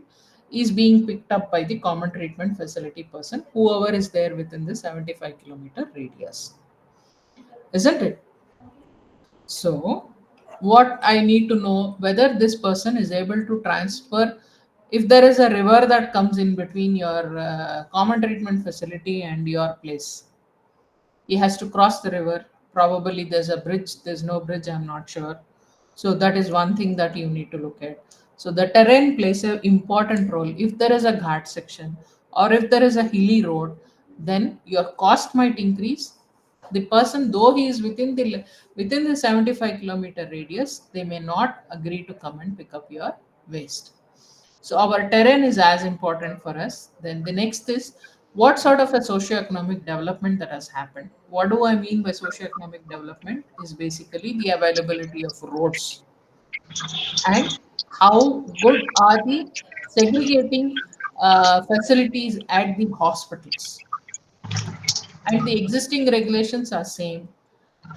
Speaker 1: is being picked up by the common treatment facility person, whoever is there within the 75-kilometer radius. Isn't it? So, what I need to know whether this person is able to transfer. If there is a river that comes in between your common treatment facility and your place, he has to cross the river. Probably there's a bridge, there's no bridge, I'm not sure. So that is one thing that you need to look at. So the terrain plays an important role. If there is a ghat section or if there is a hilly road, then your cost might increase. The person, though he is within the 75-kilometer radius, they may not agree to come and pick up your waste. So our terrain is as important for us. Then the next is What sort of a socioeconomic development that has happened? What do I mean by socioeconomic development? Is basically the availability of roads and how good are the segregating facilities at the hospitals, and the existing regulations are same.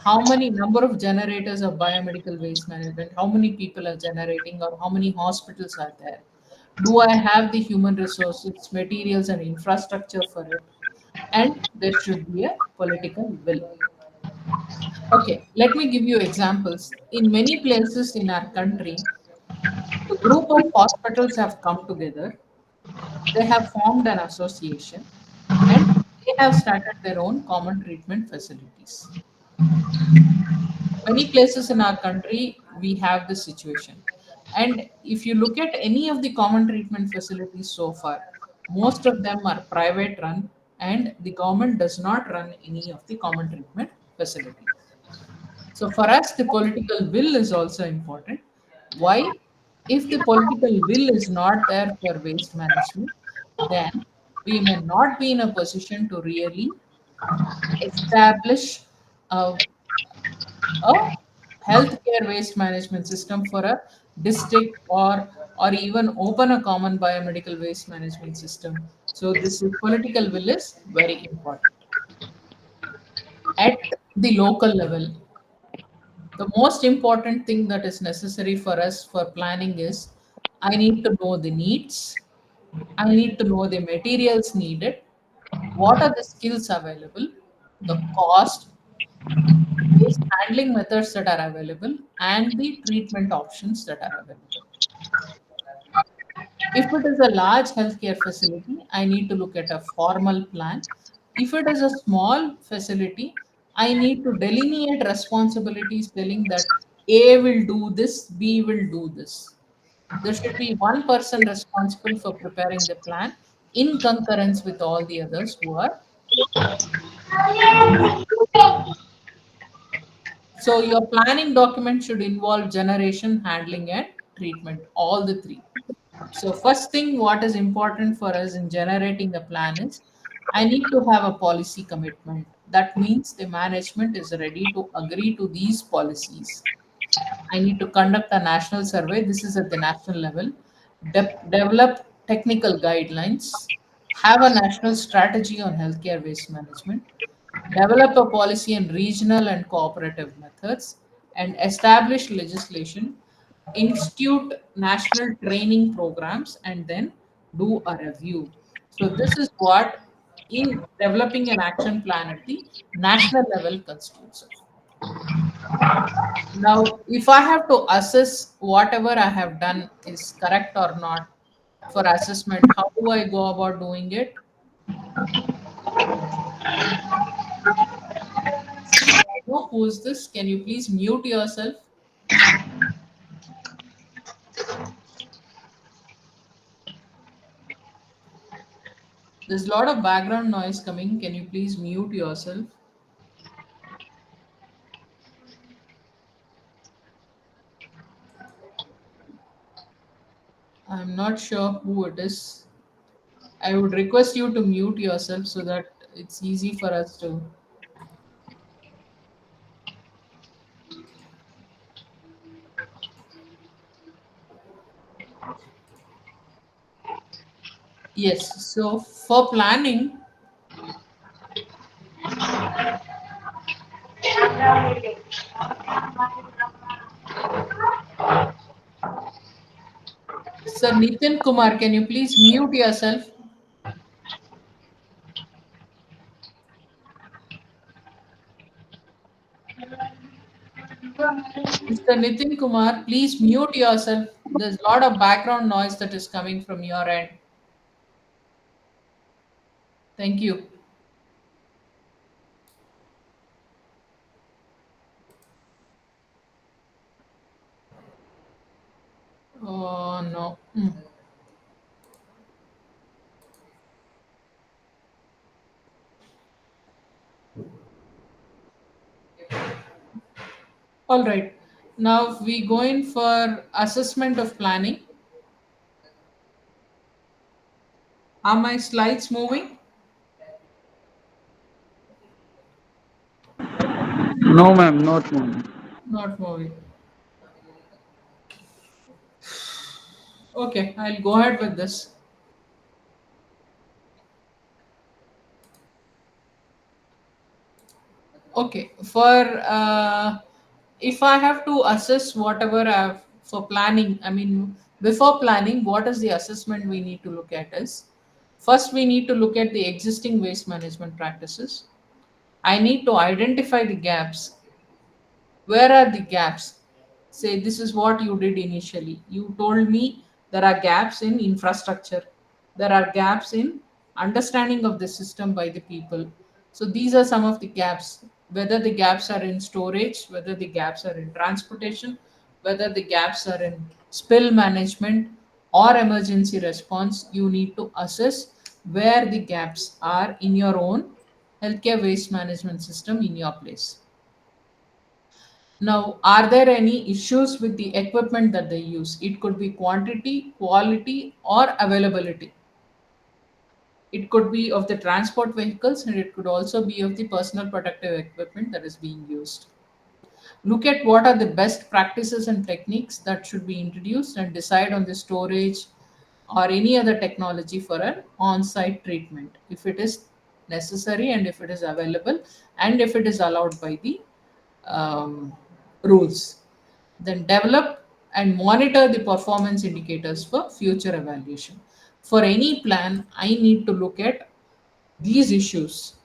Speaker 1: How many number of generators of biomedical waste management, how many people are generating, or how many hospitals are there? Do I have the human resources, materials and infrastructure for it? And there should be a political will. Okay, let me give you examples. In many places in our country, a group of hospitals have come together, they have formed an association, and they have started their own common treatment facilities. Many places in our country, we have this situation. And if you look at any of the common treatment facilities so far, most of them are private run, and the government does not run any of the common treatment facilities. So for us, the political will is also important. Why? If the political will is not there for waste management, then we may not be in a position to really establish a, a healthcare waste management system for a district, or even open a common biomedical waste management system. So this political will is very important. At the local level, the most important thing that is necessary for us for planning is, I need to know the needs, I need to know the materials needed, what are the skills available, the cost, waste handling methods that are available, and the treatment options that are available. If it is a large healthcare facility, I need to look at a formal plan. If it is a small facility, I need to delineate responsibilities telling that A will do this, B will do this. There should be one person responsible for preparing the plan in concurrence with all the others who are. So your planning document should involve generation, handling, and treatment, all the three. So first thing, what is important for us in generating a plan is, I need to have a policy commitment. That means the management is ready to agree to these policies. I need to conduct a national survey. This is at the national level. Develop technical guidelines. Have a national strategy on healthcare waste management. Develop a policy in regional and cooperative methods, and establish legislation, institute national training programs, and then do a review. So this is what, in developing an action plan at the national level, constitutes of. Now, if I have to assess whatever I have done is correct or not for assessment, how do I go about doing it? I know who's this. Can you please mute yourself? There's a lot of background noise coming. Can you please mute yourself? I'm not sure who it is. I would request you to mute yourself so that it's easy for us to. Yes, so for planning, Sir Nitin Kumar, can you please mute yourself? Mr. Nitin Kumar, please mute yourself. There's a lot of background noise that is coming from your end. Thank you. Oh, no. All right. Now we go in for assessment of planning. Are my slides moving?
Speaker 3: No, ma'am, not moving.
Speaker 1: Not moving. Okay, I'll go ahead with this. Okay, if I have to assess whatever I've for planning, I mean, before planning, what is the assessment we need to look at is first we need to look at the existing waste management practices. I need to identify the gaps. Where are the gaps? Say, this is what you did initially. You told me there are gaps in infrastructure, there are gaps in understanding of the system by the people. So, these are some of the gaps. Whether the gaps are in storage, whether the gaps are in transportation, whether the gaps are in spill management or emergency response, you need to assess where the gaps are in your own healthcare waste management system in your place. Now, are there any issues with the equipment that they use? It could be quantity, quality, or availability. It could be of the transport vehicles and it could also be of the personal protective equipment that is being used. Look at what are the best practices and techniques that should be introduced and decide on the storage or any other technology for an on site treatment if it is necessary and if it is available and if it is allowed by the um, rules. Then develop and monitor the performance indicators for future evaluation. For any plan, I need to look at these issues.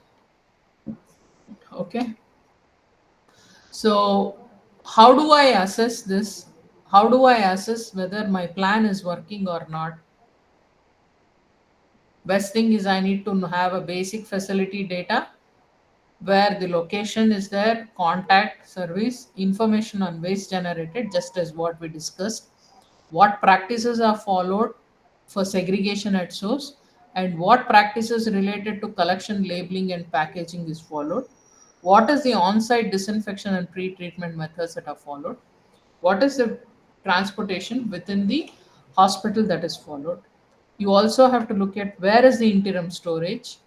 Speaker 1: Okay. So, how do I assess this? How do I assess whether my plan is working or not? Best thing is I need to have a basic facility data where the location is there, contact, service, information on waste generated, just as what we discussed, what practices are followed for segregation at source, and what practices related to collection, labeling, and packaging is followed. What is the on site disinfection and pre treatment methods that are followed? What is the transportation within the hospital that is followed? You also have to look at where is the interim storage,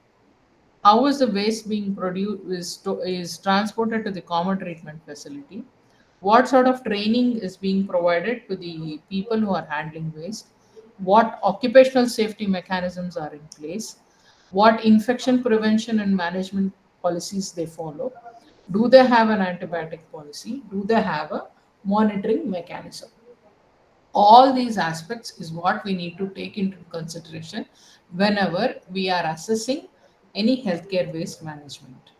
Speaker 1: how is the waste being produced is transported to the common treatment facility, what sort of training is being provided to the people who are handling waste, what occupational safety mechanisms are in place, what infection prevention and management policies they follow, do they have an antibiotic policy, do they have a monitoring mechanism. All these aspects is what we need to take into consideration whenever we are assessing any healthcare waste management,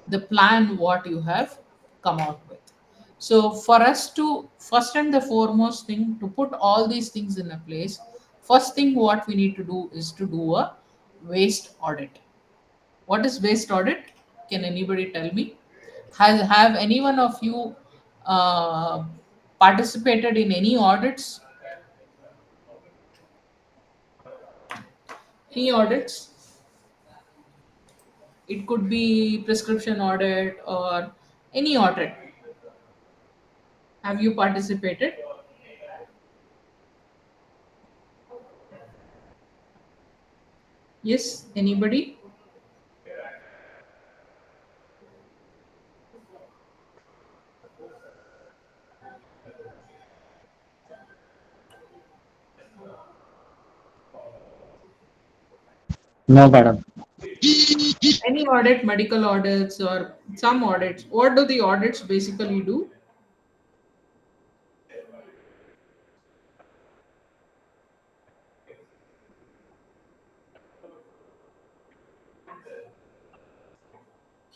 Speaker 1: the plan what you have come out with. So for us to first and the foremost thing to put all these things in a place, first thing what we need to do is to do a waste audit. What is waste audit? Can anybody tell me? Has have any one of you uh, participated in any audits? Any audits? It could be prescription audit or any audit. Have you participated? Yes, anybody?
Speaker 3: No, madam.
Speaker 1: Any audit, medical audits or some audits. What do the audits basically do?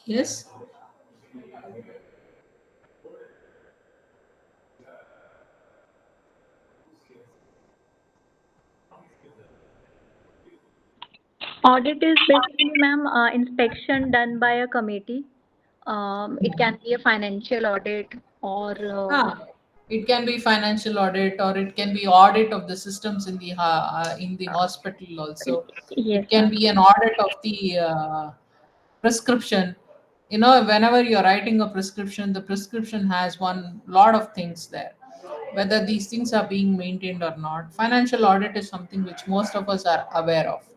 Speaker 1: Yes.
Speaker 2: Audit is basically, ma'am, inspection done by a committee. It can be a financial audit or
Speaker 1: Ah, it can be financial audit or it can be audit of the systems in the hospital also.
Speaker 2: yes,
Speaker 1: It can
Speaker 2: ma'am.
Speaker 1: be an audit of the prescription. You know, whenever you're writing a prescription, the prescription has one lot of things there. Whether these things are being maintained or not. Financial audit is something which most of us are aware of.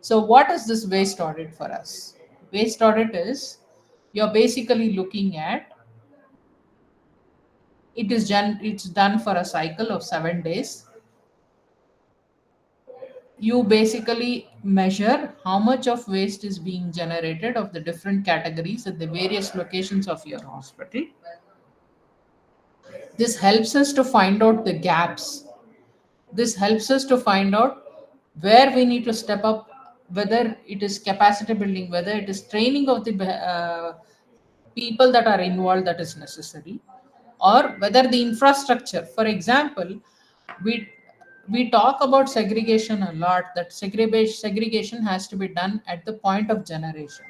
Speaker 1: So, what is this waste audit for us? Waste audit is you're basically looking at It's done for a cycle of 7 days. You basically measure how much of waste is being generated of the different categories at the various locations of your hospital. This helps us to find out the gaps. This helps us to find out where we need to step up, whether it is capacity building, whether it is training of the people that are involved that is necessary, or whether the infrastructure. For example, we we talk about segregation a lot, that segregation has to be done at the point of generation.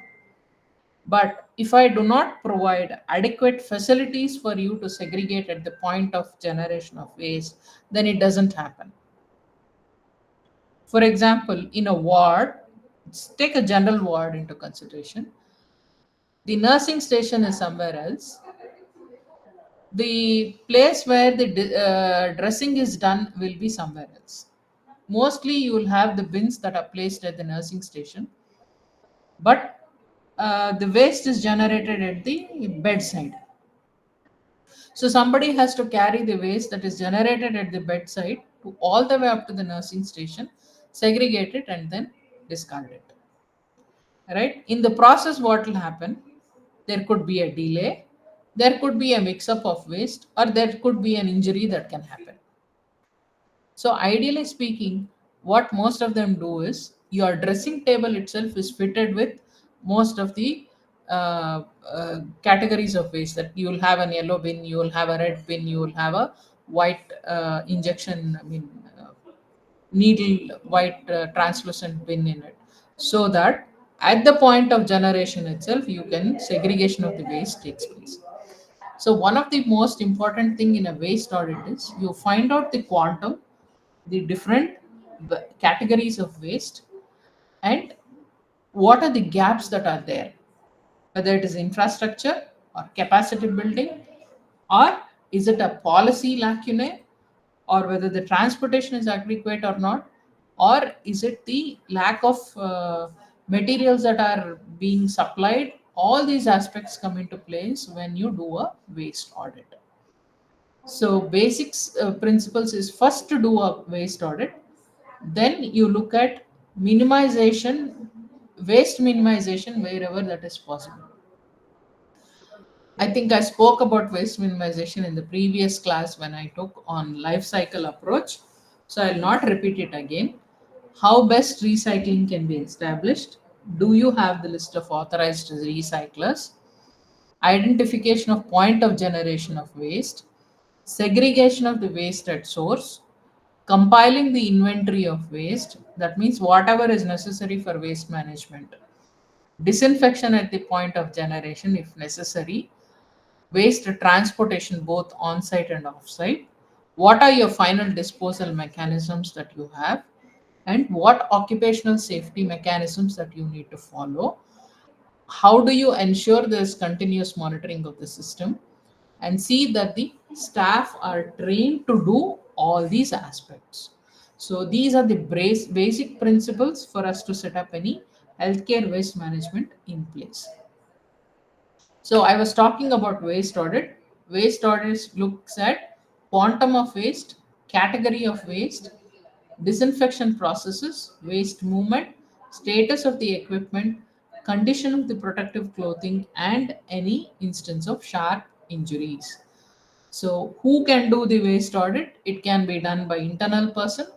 Speaker 1: But if I do not provide adequate facilities for you to segregate at the point of generation of waste, then it doesn't happen. For example, in a ward, let's take a general ward into consideration. The nursing station is somewhere else. The place where the dressing is done will be somewhere else. Mostly, you will have the bins that are placed at the nursing station, but the waste is generated at the bedside. So somebody has to carry the waste that is generated at the bedside to all the way up to the nursing station, segregate it, and then discard it. Right? In the process, what will happen? There could be a delay, there could be a mix up of waste, or there could be an injury that can happen. So, ideally speaking, what most of them do is your dressing table itself is fitted with most of the categories of waste. That you will have an yellow bin, you will have a red bin, you will have a white injection, needle white translucent bin in it, so that at the point of generation itself, you can segregation of the waste takes place. So one of the most important thing in a waste audit is you find out the quantum, the different categories of waste, and what are the gaps that are there, whether it is infrastructure or capacity building, or is it a policy lacunae, or whether the transportation is adequate or not, or is it the lack of materials that are being supplied. All these aspects come into place when you do a waste audit. So basics principles is first to do a waste audit, then you look at minimization, waste minimization wherever that is possible. I think I spoke about waste minimization in the previous class when I took on life cycle approach, so I'll not repeat it again. How best recycling can be established? Do you have the list of authorized recyclers? Identification of point of generation of waste, segregation of the waste at source, compiling the inventory of waste, that means whatever is necessary for waste management, disinfection at the point of generation if necessary, waste transportation both on site and off site, what are your final disposal mechanisms that you have, and what occupational safety mechanisms that you need to follow. How do you ensure there's continuous monitoring of the system, and see that the staff are trained to do all these aspects. So these are the basic principles for us to set up any healthcare waste management in place. So I was talking about waste audit. Waste audit looks at quantum of waste, category of waste, disinfection processes, waste movement, status of the equipment, condition of the protective clothing, and any instance of sharp injuries. So who can do the waste audit? It can be done by internal person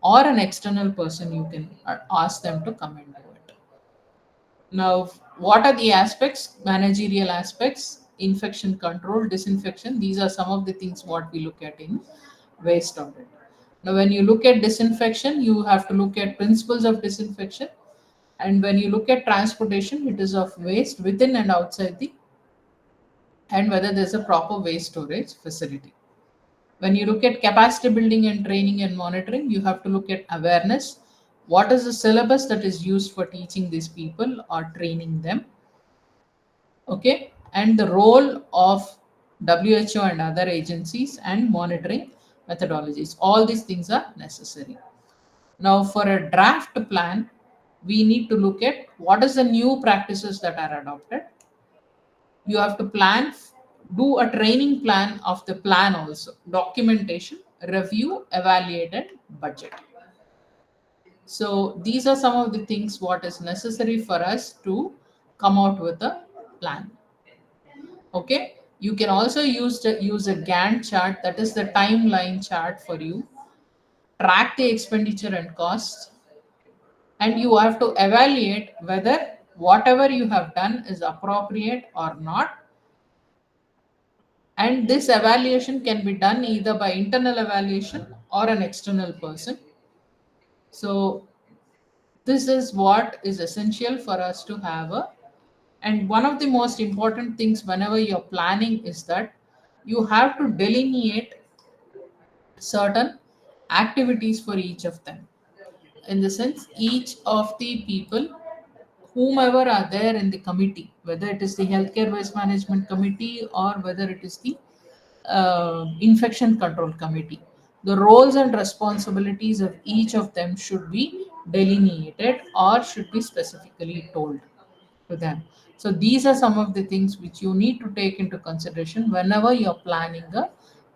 Speaker 1: or an external person. You can ask them to come and do it. Now, what are the aspects? Managerial aspects, infection control, disinfection. These are some of the things what we look at in waste audit. Now, when you look at disinfection, you have to look at principles of disinfection. And when you look at transportation, it is of waste within and outside the, and whether there's a proper waste storage facility. When you look at capacity building and training and monitoring, you have to look at awareness. What is the syllabus that is used for teaching these people or training them? Okay, and the role of WHO and other agencies and monitoring methodologies. All these things are necessary. Now, for a draft plan, we need to look at what is the new practices that are adopted. You have to plan do a training plan of the plan also, documentation, review, evaluate, and budget. So these are some of the things what is necessary for us to come out with a plan. Okay, you can also use a Gantt chart, that is the timeline chart for you, track the expenditure and costs, and you have to evaluate whether whatever you have done is appropriate or not. And this evaluation can be done either by internal evaluation or an external person. So this is what is essential for us to have a, and one of the most important things whenever you're planning is that you have to delineate certain activities for each of them. In the sense, each of the people, whomever are there in the committee, whether it is the healthcare waste management committee or whether it is the infection control committee, the roles and responsibilities of each of them should be delineated or should be specifically told to them. So these are some of the things which you need to take into consideration whenever you're planning a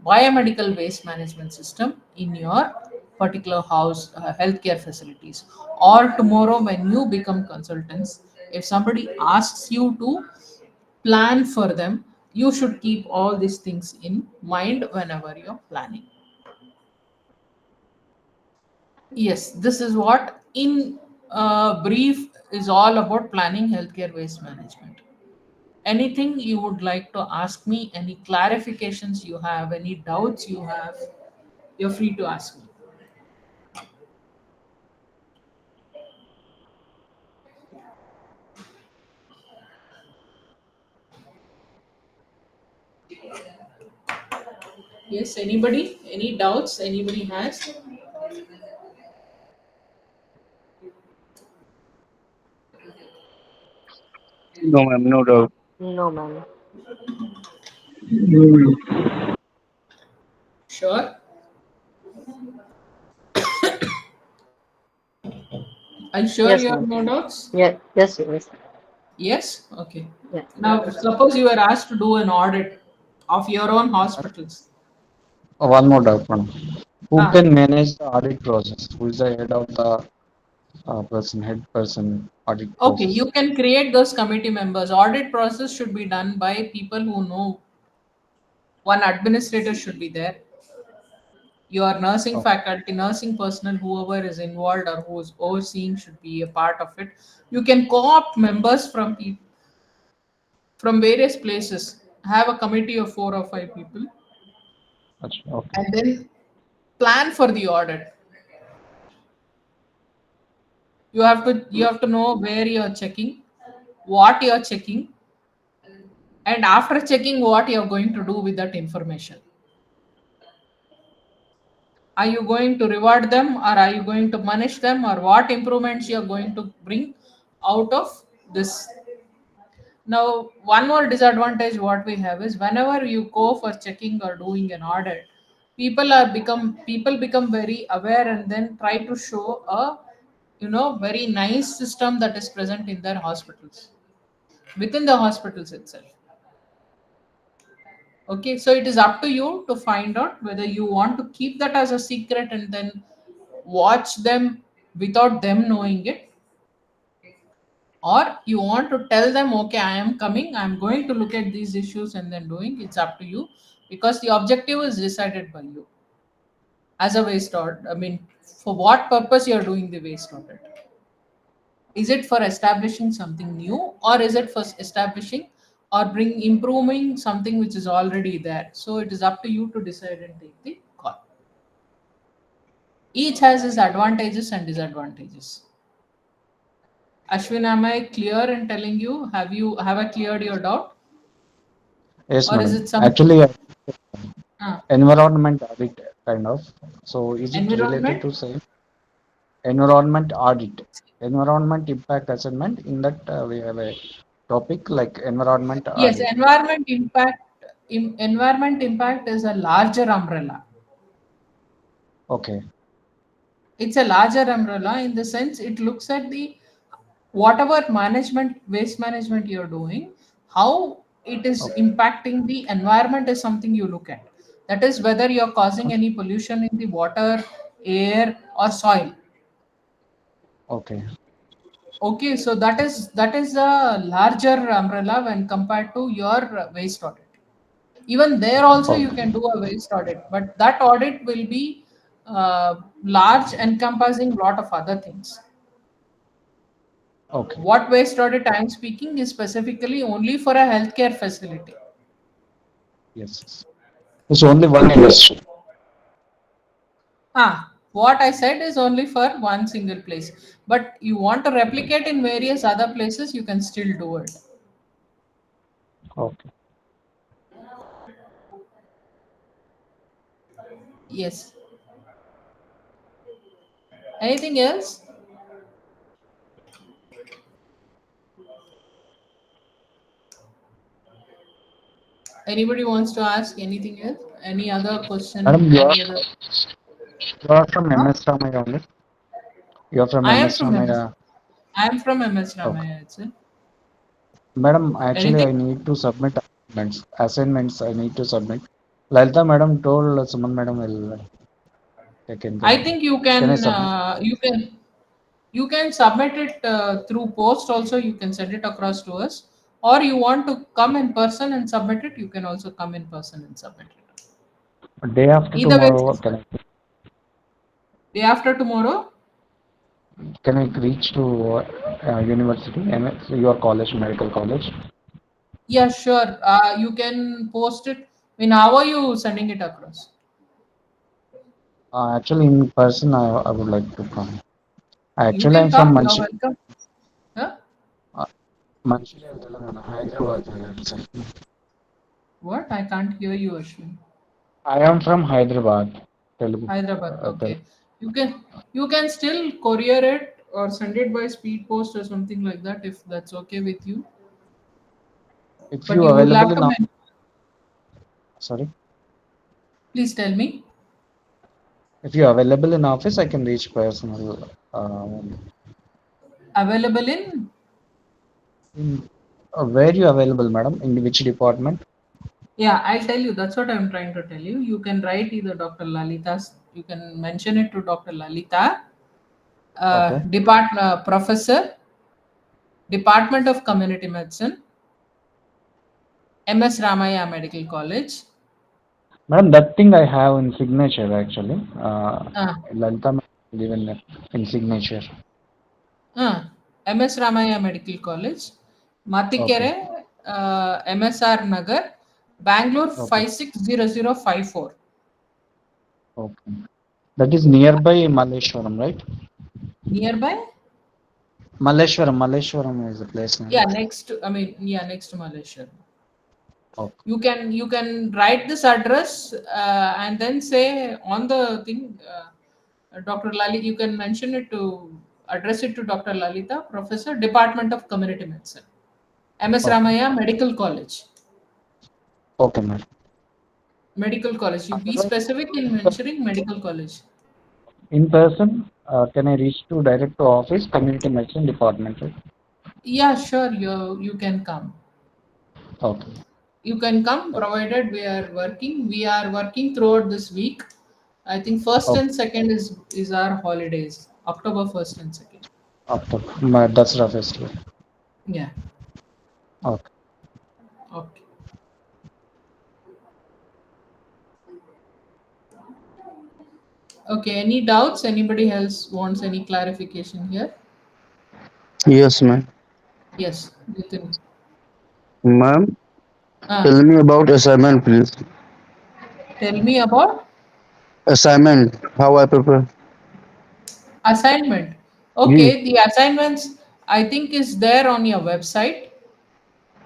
Speaker 1: biomedical waste management system in your particular house, healthcare facilities. Or tomorrow when you become consultants, if somebody asks you to plan for them, you should keep all these things in mind whenever you're planning. Yes, this is what in brief is all about planning healthcare waste management. Anything you would like to ask me, any clarifications you have, any doubts you have, you're free to ask me. Yes, anybody? Any doubts anybody has?
Speaker 3: No, ma'am, no doubt.
Speaker 5: No, ma'am.
Speaker 1: Sure. Are you sure
Speaker 5: Yes,
Speaker 1: you have
Speaker 5: ma'am.
Speaker 1: no doubts?
Speaker 5: Yeah, yes, yes.
Speaker 1: Yes? Okay.
Speaker 5: Yeah.
Speaker 1: Now, suppose you were asked to do an audit of your own hospitals.
Speaker 3: One more doubt, madam. Who
Speaker 1: Ah,
Speaker 3: can manage the audit process? Who is the head of the head person audit
Speaker 1: okay,
Speaker 3: process?
Speaker 1: you can create those committee members. Audit process should be done by people who know. One administrator should be there. Your nursing
Speaker 3: Oh,
Speaker 1: faculty, nursing personnel, whoever is involved or who is overseeing should be a part of it. You can co-opt members from people from various places. Have a committee of 4 or 5 people,
Speaker 3: okay.
Speaker 1: and then plan for the audit. You have to know where you're checking, what you're checking, and after checking what you're going to do with that information. Are you going to reward them or are you going to punish them, or what improvements you're going to bring out of this? Now, one more disadvantage what we have is whenever you go for checking or doing an audit, people become very aware and then try to show a very nice system that is present in their hospitals, within the hospitals itself. Okay, so it is up to you to find out whether you want to keep that as a secret and then watch them without them knowing it, or you want to tell them, okay, I am coming, I'm going to look at these issues and then doing. It's up to you, because the objective is decided by you as a waste audit. I mean, for what purpose you are doing the waste audit? Is it for establishing something new, or is it for establishing or bring improving something which is already there? So it is up to you to decide and take the call. Each has its advantages and disadvantages. Ashwin, am I clear in telling you? Have I cleared your doubt,
Speaker 3: Yes,
Speaker 1: or is
Speaker 3: madam.
Speaker 1: it some
Speaker 3: Actually,
Speaker 1: uh,
Speaker 3: environment audit kind of. So is it related
Speaker 1: environment?
Speaker 3: to same environment audit, environment impact assessment? In that we have a topic like environment
Speaker 1: Yes,
Speaker 3: audit.
Speaker 1: environment impact. Environment impact is a larger umbrella.
Speaker 3: Okay.
Speaker 1: It's a larger umbrella in the sense it looks at the whatever management, waste management you're doing, how it is
Speaker 3: Okay.
Speaker 1: impacting the environment is something you look at. That is whether you're causing any pollution in the water, air, or soil.
Speaker 3: Okay.
Speaker 1: Okay, so that is a larger umbrella when compared to your waste audit. Even there also you
Speaker 3: Okay.
Speaker 1: can do a waste audit, but that audit will be large, encompassing lot of other things.
Speaker 3: Okay.
Speaker 1: What waste audit I am speaking is specifically only for a healthcare facility.
Speaker 3: Yes. It's only one industry.
Speaker 1: What I said is only for one single place, but you want to replicate in various other places, you can still do it.
Speaker 3: Okay.
Speaker 1: Yes. Anything else? Anybody wants to ask anything else? Any other question?
Speaker 3: Madam,
Speaker 1: Any other?
Speaker 3: you are from
Speaker 1: Huh?
Speaker 3: MS Ramaya only? You are from
Speaker 1: I am
Speaker 3: MS
Speaker 1: from MS.
Speaker 3: Ramaya.
Speaker 1: I am from MS
Speaker 3: Okay.
Speaker 1: Ramaya itself.
Speaker 3: Madam, actually, I
Speaker 1: Anything?
Speaker 3: need to submit assignments. Assignments I need to submit. Lalita Madam told Suman Madam will take in care
Speaker 1: I
Speaker 3: of it.
Speaker 1: think you
Speaker 3: Can I
Speaker 1: can
Speaker 3: submit?
Speaker 1: you can submit it through post also. You can send it across to us, or you want to come in person and submit it. You can also come in person and submit it.
Speaker 3: Day after
Speaker 1: Either way,
Speaker 3: tomorrow,
Speaker 1: day after tomorrow.
Speaker 3: can I reach to university, MS, your college, medical college?
Speaker 1: Yeah, sure. You can post it. In how are you sending it across?
Speaker 3: Actually, in person, I would like to come.
Speaker 1: You
Speaker 3: Actually,
Speaker 1: can
Speaker 3: I'm from
Speaker 1: come. You're
Speaker 3: Manchi,
Speaker 1: welcome. Huh?
Speaker 3: Manchilia, Telangana, Hyderabad. Sir.
Speaker 1: What? I can't hear you, Ashwin.
Speaker 3: I am from Hyderabad, Telugu.
Speaker 1: Hyderabad.
Speaker 3: Telugu.
Speaker 1: Okay. You can still courier it or send it by speed post or something like that if that's okay with you.
Speaker 3: If
Speaker 1: But
Speaker 3: you
Speaker 1: you will
Speaker 3: available
Speaker 1: have
Speaker 3: in,
Speaker 1: to
Speaker 3: sorry,
Speaker 1: please tell me.
Speaker 3: if you available in office, I can reach personal.
Speaker 1: Available in.
Speaker 3: In, where you available, madam? In which department?
Speaker 1: Yeah, I'll tell you. That's what I'm trying to tell you. You can write either Dr. Lalita's. You can mention it to Dr. Lalita,
Speaker 3: Okay,
Speaker 1: Professor, Department of Community Medicine, MS Ramaya Medical College.
Speaker 3: madam. That thing I have in signature actually.
Speaker 1: Uh,
Speaker 3: Lalita madam given in signature.
Speaker 1: MS Ramaya Medical College,
Speaker 3: Okay,
Speaker 1: Matikere, MSR Nagar, Bangalore
Speaker 3: okay,
Speaker 1: 560054.
Speaker 3: okay. That is nearby Malleshwaram, right?
Speaker 1: Nearby?
Speaker 3: Malleshwaram is the place
Speaker 1: Yeah,
Speaker 3: name.
Speaker 1: next to Malaysia.
Speaker 3: Okay,
Speaker 1: You can write this address and then say on the thing, Dr. Lalita. You can mention it to address it to Dr. Lalita, Professor, Department of Community Medicine, MS
Speaker 3: okay,
Speaker 1: Ramaya Medical College.
Speaker 3: okay, madam.
Speaker 1: Medical College. You be
Speaker 3: Otherwise,
Speaker 1: specific in mentioning Medical College.
Speaker 3: in person, can I reach to direct to office, community medicine department, right?
Speaker 1: Yeah, sure. You can come.
Speaker 3: Okay,
Speaker 1: You can come provided we are working. We are working throughout this week. I think first
Speaker 3: okay.
Speaker 1: and second is our holidays. October 1st and 2nd.
Speaker 3: After my Dasra festival.
Speaker 1: Yeah.
Speaker 3: Okay.
Speaker 1: Okay. Okay. Any doubts? Anybody else wants any clarification here?
Speaker 7: Yes, ma'am.
Speaker 1: Yes, Nitin.
Speaker 7: Ma'am,
Speaker 1: Ah,
Speaker 7: tell me about assignment, please.
Speaker 1: tell me about
Speaker 7: Assignment, how I prepare.
Speaker 1: assignment.
Speaker 7: Yes,
Speaker 1: Okay, the assignments I think is there on your website,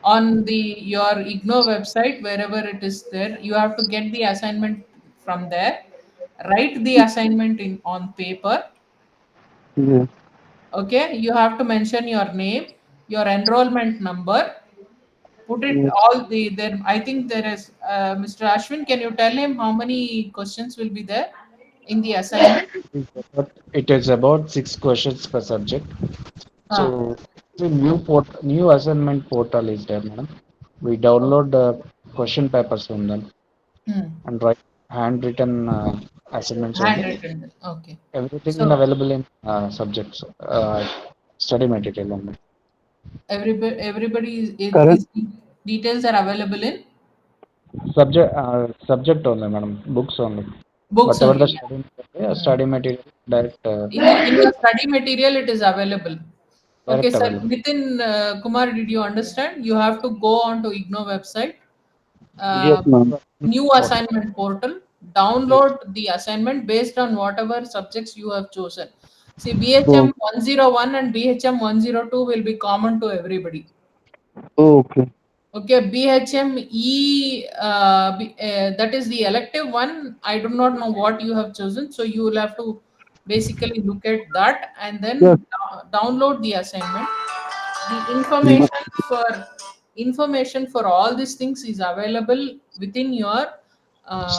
Speaker 1: on the your IGNO website, wherever it is there. You have to get the assignment from there. Write the assignment in on paper.
Speaker 7: yes,
Speaker 1: Okay, you have to mention your name, your enrollment number. Put it
Speaker 7: yes.
Speaker 1: all the there. I think there is Mr. Ashwin. Can you tell him how many questions will be there in the assignment?
Speaker 3: It is about 6 questions per subject.
Speaker 1: Ah,
Speaker 3: So the new assignment portal is there, madam. we download the question papers from them
Speaker 1: Hmm.
Speaker 3: and write handwritten assignments only.
Speaker 1: Handwritten. Okay.
Speaker 3: Everything
Speaker 1: So
Speaker 3: available in subjects, study material only.
Speaker 1: everybody
Speaker 7: Correct.
Speaker 1: is details are available in
Speaker 3: Subject only, madam. Books only.
Speaker 1: books
Speaker 3: Whatever the
Speaker 1: only.
Speaker 3: study material,
Speaker 1: Hmm.
Speaker 3: study material direct,
Speaker 1: In your study material, it is available. Okay,
Speaker 3: direct
Speaker 1: sir.
Speaker 3: available.
Speaker 1: Nitin Kumar, did you understand? You have to go on to IGNO website,
Speaker 7: Yes, ma'am.
Speaker 1: new assignment portal, download the assignment based on whatever subjects you have chosen. See, BHM
Speaker 7: Oh,
Speaker 1: 101 and BHM 102 will be common to everybody.
Speaker 7: okay.
Speaker 1: Okay, BHME, that is the elective one. I do not know what you have chosen, so you will have to basically look at that and
Speaker 7: Yes.
Speaker 1: then download the assignment. The
Speaker 7: Ma-
Speaker 1: information for all these things is available within your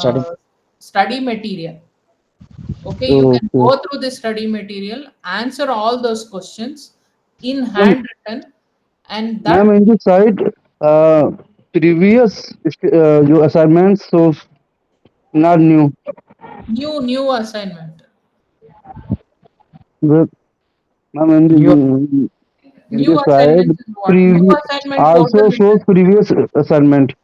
Speaker 3: Study.
Speaker 1: study material. Okay, you can
Speaker 7: Okay.
Speaker 1: go through the study material, answer all those questions in
Speaker 7: Ma'am,
Speaker 1: handwritten, and
Speaker 7: ma'am,
Speaker 1: that
Speaker 7: in the site, uh, previous your assignments, so not new.
Speaker 1: new assignment.
Speaker 7: But, ma'am,
Speaker 3: New
Speaker 7: in the
Speaker 1: New
Speaker 7: site,
Speaker 1: assignments is what? New
Speaker 7: previous
Speaker 1: assignment portal
Speaker 7: also
Speaker 1: is
Speaker 7: shows
Speaker 1: there.
Speaker 7: previous assignment.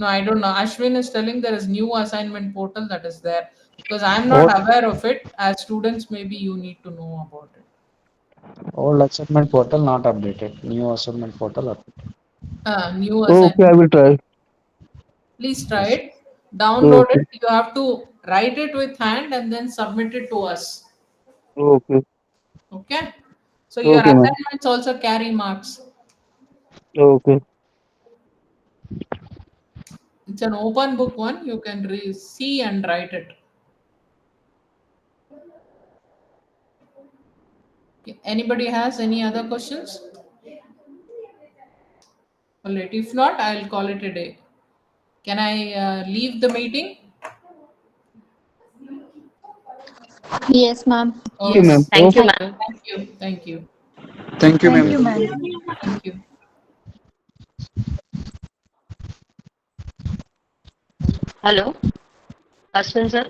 Speaker 1: No, I don't know. Ashwin is telling there is new assignment portal that is there because I'm not
Speaker 3: old,
Speaker 1: aware of it. As students, maybe you need to know about it.
Speaker 3: old assignment portal not updated. New assignment portal updated.
Speaker 1: New
Speaker 7: Okay, I
Speaker 1: assignment.
Speaker 7: will try.
Speaker 1: Please try
Speaker 3: Yes.
Speaker 1: it. Download
Speaker 7: Okay.
Speaker 1: it. You have to write it with hand and then submit it to us.
Speaker 7: Okay.
Speaker 1: Okay. So your
Speaker 7: Okay, ma'am.
Speaker 1: assignments also carry marks.
Speaker 7: Okay.
Speaker 1: It's an open book one. You can see and write it. Okay. Anybody has any other questions? All right. If not, I'll call it a day. Can I leave the meeting?
Speaker 2: Yes, ma'am.
Speaker 7: Okay,
Speaker 1: Okay.
Speaker 7: ma'am.
Speaker 5: Yes. Thank you,
Speaker 7: Okay.
Speaker 5: ma'am.
Speaker 1: Thank you. Thank you.
Speaker 8: Thank you,
Speaker 2: Thank
Speaker 8: ma'am.
Speaker 2: you, ma'am.
Speaker 1: Thank you.
Speaker 5: Hello, Ashwin sir.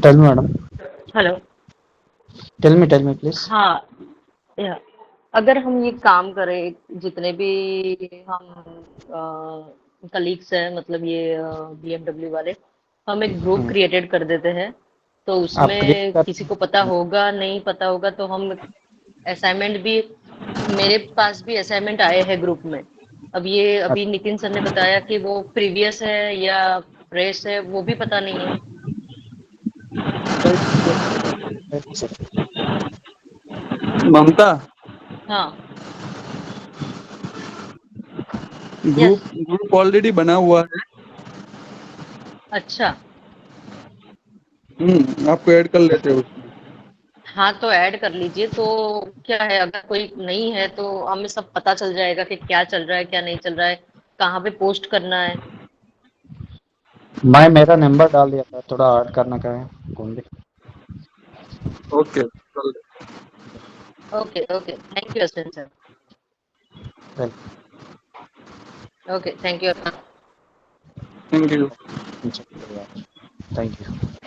Speaker 3: Tell me, madam.
Speaker 5: Hello.
Speaker 3: Tell me, please.
Speaker 5: हाँ, या अगर हम ये काम करें, जितने भी हम कलीग्स हैं, मतलब ये बीएमडब्ल्यू वाले, हम एक ग्रुप
Speaker 3: हम्म,
Speaker 5: क्रिएटेड कर देते हैं, तो
Speaker 3: आप क्रिएट
Speaker 5: उसमें
Speaker 3: कर,
Speaker 5: किसी को पता होगा नहीं पता होगा, तो हम असाइनमेंट भी, मेरे पास भी असाइनमेंट आए हैं ग्रुप में। अब ये अभी नितिन सर ने बताया कि वो प्रीवियस है या फ्रेश है, वो भी पता नहीं है।
Speaker 8: ममता,
Speaker 5: हाँ।
Speaker 8: Group
Speaker 5: yes.
Speaker 8: ग्रुप ऑलरेडी बना हुआ है।
Speaker 5: अच्छा।
Speaker 8: आपको ऐड कर लेते हो उसमें।
Speaker 5: हाँ, तो ऐड कर लीजिए। तो क्या है, अगर कोई नहीं है तो हमें सब पता चल जाएगा कि क्या चल रहा है, क्या नहीं चल रहा है, कहाँ पे पोस्ट करना है।
Speaker 3: मैं मेरा नंबर डाल दिया था, थोड़ा ऐड करने का है कौन भी।
Speaker 8: ओके, कर ले।
Speaker 5: Okay, okay, thank you Ashwin sir. Okay, thank you.
Speaker 8: Thank you.
Speaker 3: Thank you.